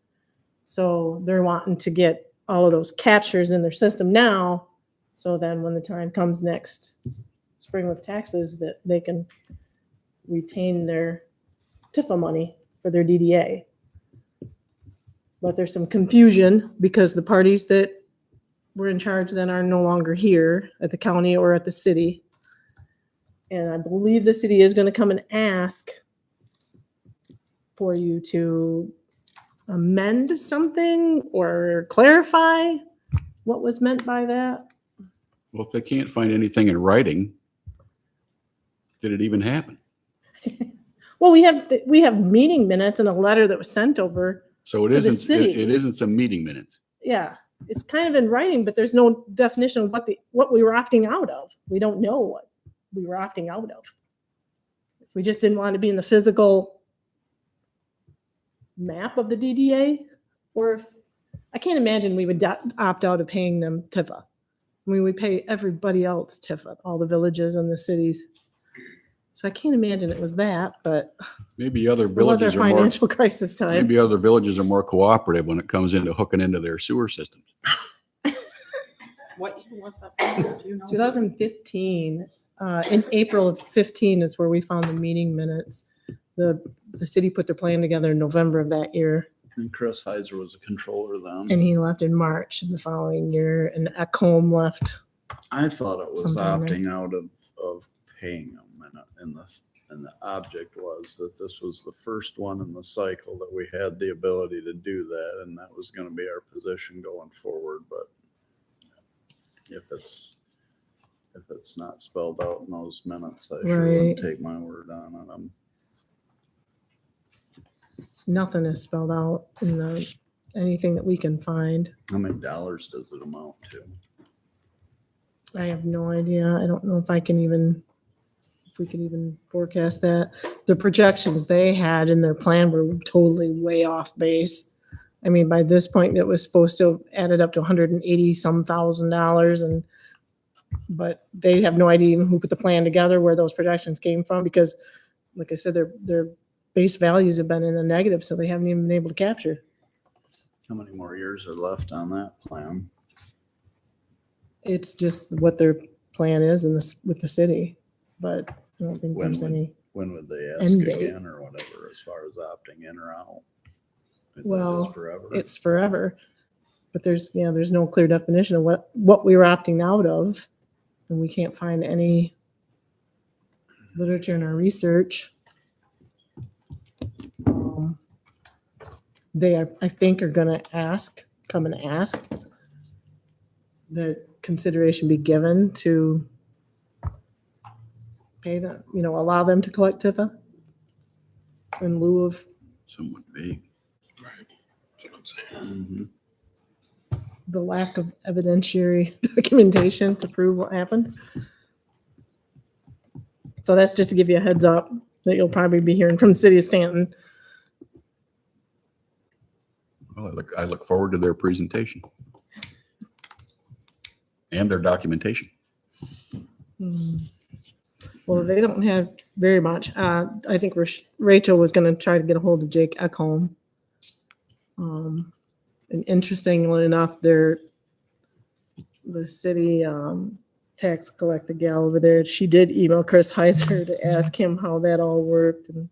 So they're wanting to get all of those captures in their system now, so then when the time comes next spring with taxes, that they can retain their TIFA money for their DDA. But there's some confusion because the parties that were in charge then are no longer here at the county or at the city. And I believe the city is going to come and ask for you to amend something or clarify what was meant by that. Well, if they can't find anything in writing, did it even happen? Well, we have meeting minutes and a letter that was sent over. So it To the isn't, city. it isn't some meeting minutes. Yeah, it's kind of in writing, but there's no definition of what we were opting out of. We don't know what we were opting out of. If we just didn't want to be in the physical map of the DDA, or if, I can't imagine we would opt out of paying them TIFA. I mean, we pay everybody else TIFA, all the villages and the cities. So I can't imagine it was that, but Maybe other it was our villages are more, financial crisis time. maybe other villages are more cooperative when it comes into hooking into their sewer systems. What year was that? Do you know? 2015, in April of 15 is where we found the meeting minutes. The city put their plan together in November of that year, And Chris Heiser was a controller then. and he left in March of the following year, and Echolm left. I thought it was Sometime opting out of paying them, and the object was that this was the first one in the cycle that we had the ability to do that, and that was gonna be our position going forward, but if it's not spelled out in those minutes, I sure wouldn't Right. take my word on it. Nothing is spelled out in anything that we can find. How many dollars does it amount to? I have no idea. I don't know if we can even forecast that. The projections they had in their plan were totally way off base. I mean, by this point, it was supposed to have added up to 180 some $1,000, but they have no idea even who put the plan together, where those projections came from, because like I said, their base values have been in the negative, so they haven't even been able to capture. How many more years are left on that plan? It's just what their plan is with the city, but I don't think there's any. When would they ask End date. again or whatever, as far as opting in or out? Is that Well, just forever? it's forever, but there's no clear definition of what we were opting out of, and we can't find any literature in our research. They are, I think, are going to come and ask that consideration be given to pay them, allow them to collect TIFA in lieu of Somewhat vague. Mhm. the lack of evidentiary documentation to prove what happened. So that's just to give you a heads up that you'll probably be hearing from the city of Stanton. Well, I look forward to their presentation and their documentation. Well, they don't have very much. I think Rachel was going to try to get a hold of Jake Echolm. And interestingly enough, the city tax collector gal over there, she did email Chris Heiser to ask him how that all worked, and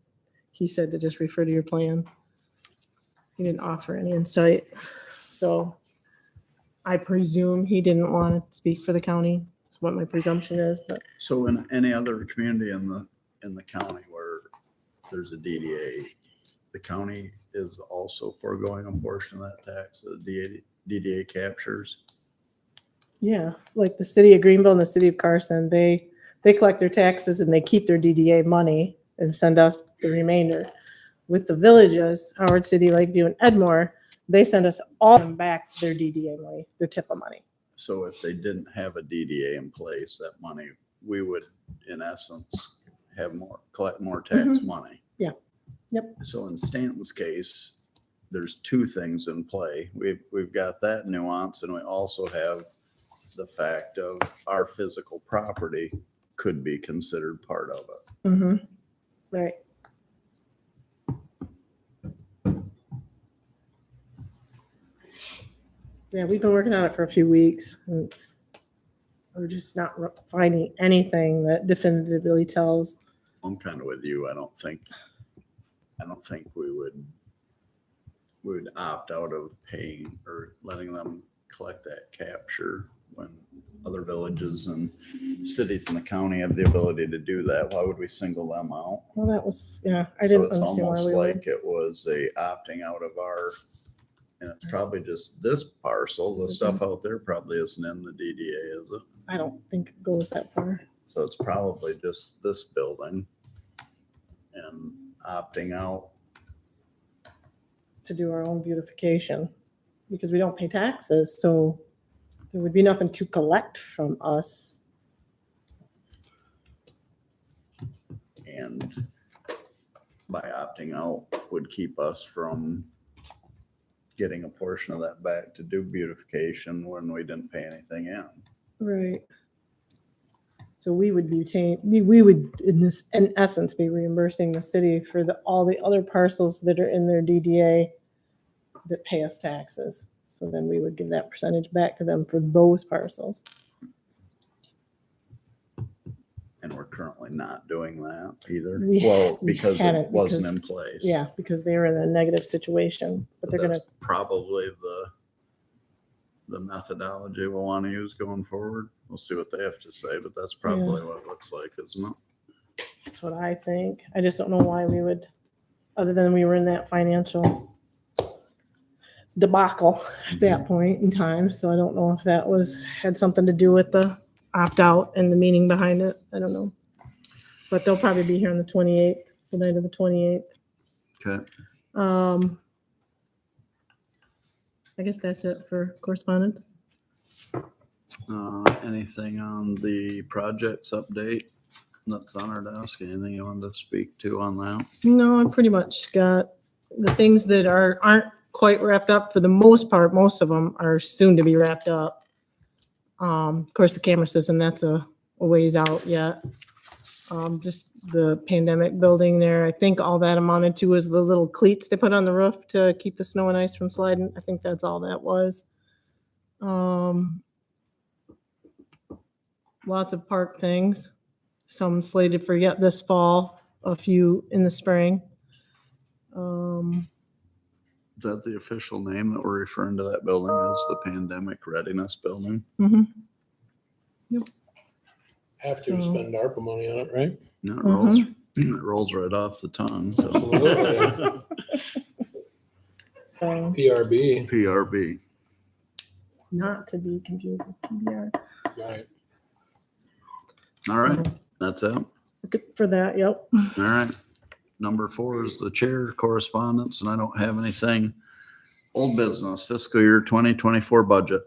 he said to just refer to your plan. He didn't offer any insight, so I presume he didn't want to speak for the county. That's what my presumption is, but. So in any other community in the county where there's a DDA, the county is also foregoing a portion of that tax that DDA captures? Yeah, like the city of Greenville and the city of Carson, they collect their taxes and they keep their DDA money and send us the remainder. With the villages, Howard City, Lakeview, and Edmore, they send us all back their DDA money, their TIFA money. So if they didn't have a DDA in place, that money, we would, in essence, collect more tax money. Yeah. Yep. So in Stanton's case, there's two things in play. We've got that nuance, and we also have the fact of our physical property could be considered part of it. Mm-hmm. Right. Yeah, we've been working on it for a few weeks, and we're just not finding anything that definitively tells. I'm kind of with you. I don't think we would opt out of paying or letting them collect that capture when other villages and cities in the county have the ability to do that. Why would we single them out? Well, that was, I So didn't it's understand why almost we would. like it was a opting out of our, and it's probably just this parcel. The stuff out there probably isn't in the DDA, is it? I don't think it goes that far. So it's probably just this building. And opting out. to do our own beautification because we don't pay taxes, so there would be nothing to collect from us. And by opting out would keep us from getting a portion of that back to do beautification when we didn't pay anything in. Right. So we would be we would in essence be reimbursing the city for all the other parcels that are in their DDA that pay us taxes. So then we would give that percentage back to them for those parcels. And we're currently not doing that either. We- Well, we because it hadn't, wasn't because- in place. Yeah, because they were in a negative situation, but they're gonna, That's probably the methodology we'll want to use going forward. We'll see what they have to say, but that's probably what it looks like, isn't it? that's what I think. I just don't know why we would, other than we were in that financial debacle at that point in time. So I don't know if that had something to do with the opt-out and the meaning behind it. I don't know. But they'll probably be here on the 28th, the night of the 28th. Okay. I guess that's it for correspondence. Anything on the projects update that's on our desk? Anything you wanted to speak to on that? No, I pretty much got the things that aren't quite wrapped up for the most part. Most of them are soon to be wrapped up. Of course, the camera system, that's a ways out yet. Just the pandemic building there. I think all that amounted to was the little cleats they put on the roof to keep the snow and ice from sliding. I think that's all that was. Lots of park things. Some slated for yet this fall, a few in the spring. Is that the official name that we're referring to that building as, the Pandemic Readiness Building? Mhm. Have to spend ARPA money on it, right? No, it rolls right off the tongue. So. Absolutely. So PRB. PRB. not to be confused with PBR. Right. All right, that's it. Good for that, yep. All right. Number 4 is the chair correspondence, and I don't have anything. Old business, fiscal year 2024 budget.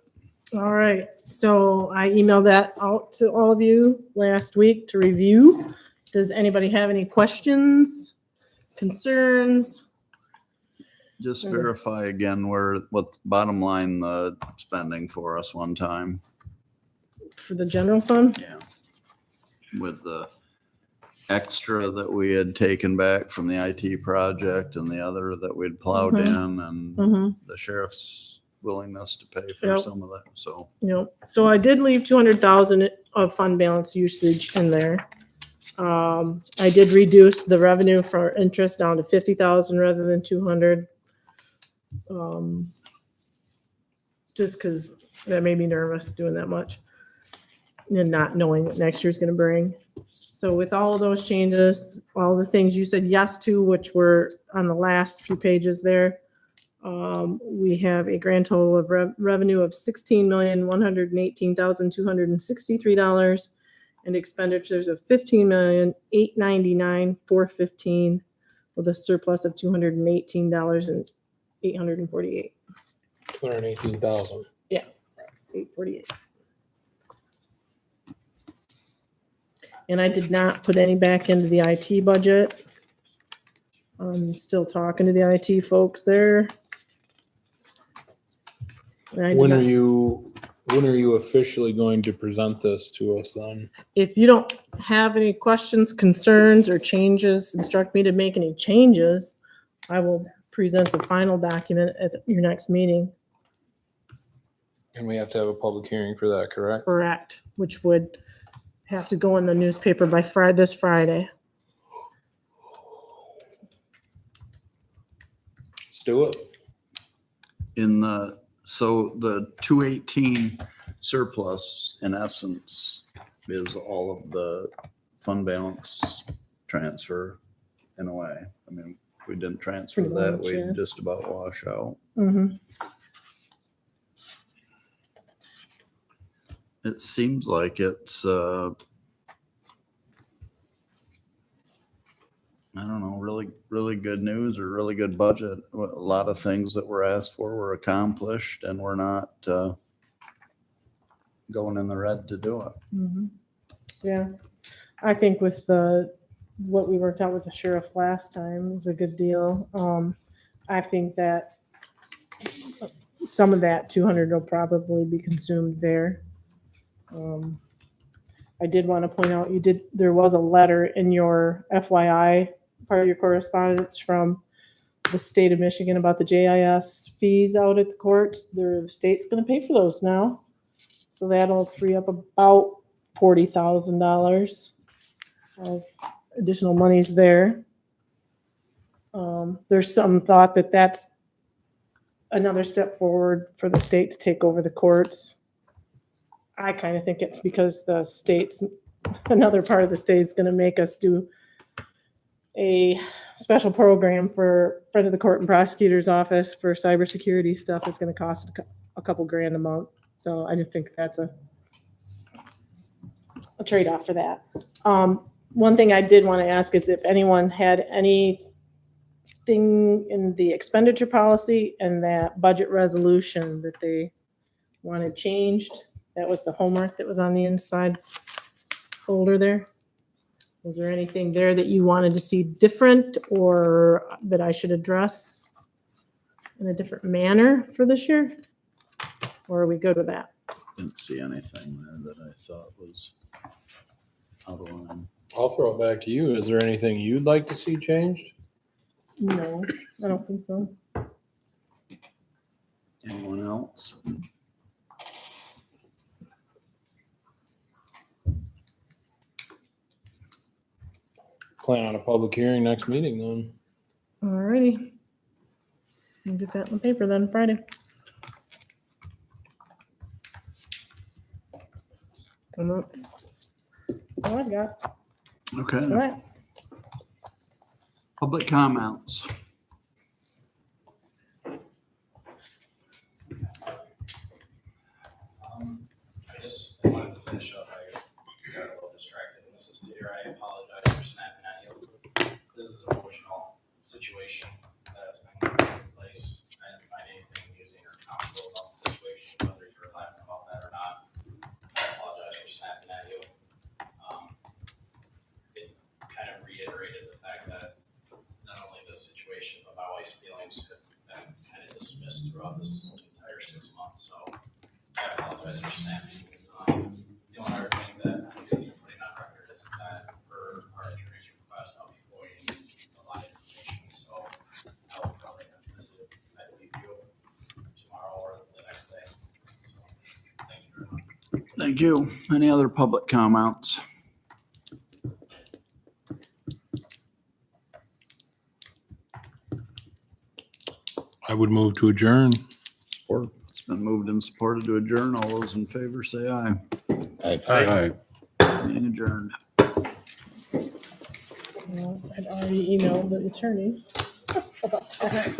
All right, so I emailed that out to all of you last week to review. Does anybody have any questions, concerns? Just verify again what bottom line the spending for us one time. For the general fund? Yeah. With the extra that we had taken back from the IT project and the other that we'd plowed in, and the sheriff's willingness to pay for some of that, so. Yep, so I did leave 200,000 of fund balance usage in there. I did reduce the revenue for interest down to 50,000 rather than 200. Just because that made me nervous doing that much and not knowing what next year's gonna bring. So with all of those changes, all the things you said yes to, which were on the last few pages there, we have a grand total of revenue of $16,118,263 and expenditures of $15,899,415 with a surplus of $218,848. 218,000. Yeah, 848. And I did not put any back into the IT budget. I'm still talking to the IT folks there. And I did When not- are you officially going to present this to us then? If you don't have any questions, concerns, or changes, instruct me to make any changes, I will present the final document at your next meeting. And we have to have a public hearing for that, correct? Correct, which would have to go in the newspaper by this Friday. Let's do it. So the 218 surplus in essence is all of the fund balance transfer in a way. I mean, if we didn't transfer Pretty that, much, we'd yeah. just about wash out. Mm-hmm. It seems like it's I don't know, really, really good news or really good budget. A lot of things that were asked for were accomplished and we're not going in the red to do it. Mhm. Yeah, I think with what we worked out with the sheriff last time was a good deal. I think that some of that 200 will probably be consumed there. I did want to point out, there was a letter in your FYI, part of your correspondence from the state of Michigan about the JIS fees out at the courts. The state's going to pay for those now. So that'll free up about $40,000 of additional monies there. There's some thought that that's another step forward for the state to take over the courts. I kind of think it's because another part of the state's going to make us do a special program for front of the court and prosecutor's office for cybersecurity stuff. It's going to cost a couple grand a month. So I just think that's a trade-off for that. One thing I did want to ask is if anyone had anything in the expenditure policy and that budget resolution that they wanted changed. That was the homework that was on the inside folder there. Was there anything there that you wanted to see different or that I should address in a different manner for this year? Or are we good with that? Didn't see anything there that I thought was out of line. I'll throw it back to you. Is there anything you'd like to see changed? No, I don't think so. Anyone else? Plan on a public hearing next meeting then. All righty. We'll get that in the paper then Friday. And that's all I've got. Okay. All right. Public comments. I just wanted to finish up. I got a little distracted in this here. I apologize for snapping at you. This is an emotional situation that has been in place. I didn't find anything amusing or comical about the situation, whether you're laughing about that or not. I apologize for snapping at you. It kind of reiterated the fact that not only this situation, but my wife's feelings have been kind of dismissed throughout this entire 6 months. So I apologize for snapping. The only other thing that I'm going to be putting on record is that for our attorney's request, I'll be voiding a lot of information. So I will probably have to visit, I believe, you tomorrow or the next day. So thank you very much. Thank you. Any other public comments? I would move to adjourn. Support. It's been moved and supported to adjourn. All those in favor say aye. Aye. Meeting adjourned. I'd already emailed the attorney about that.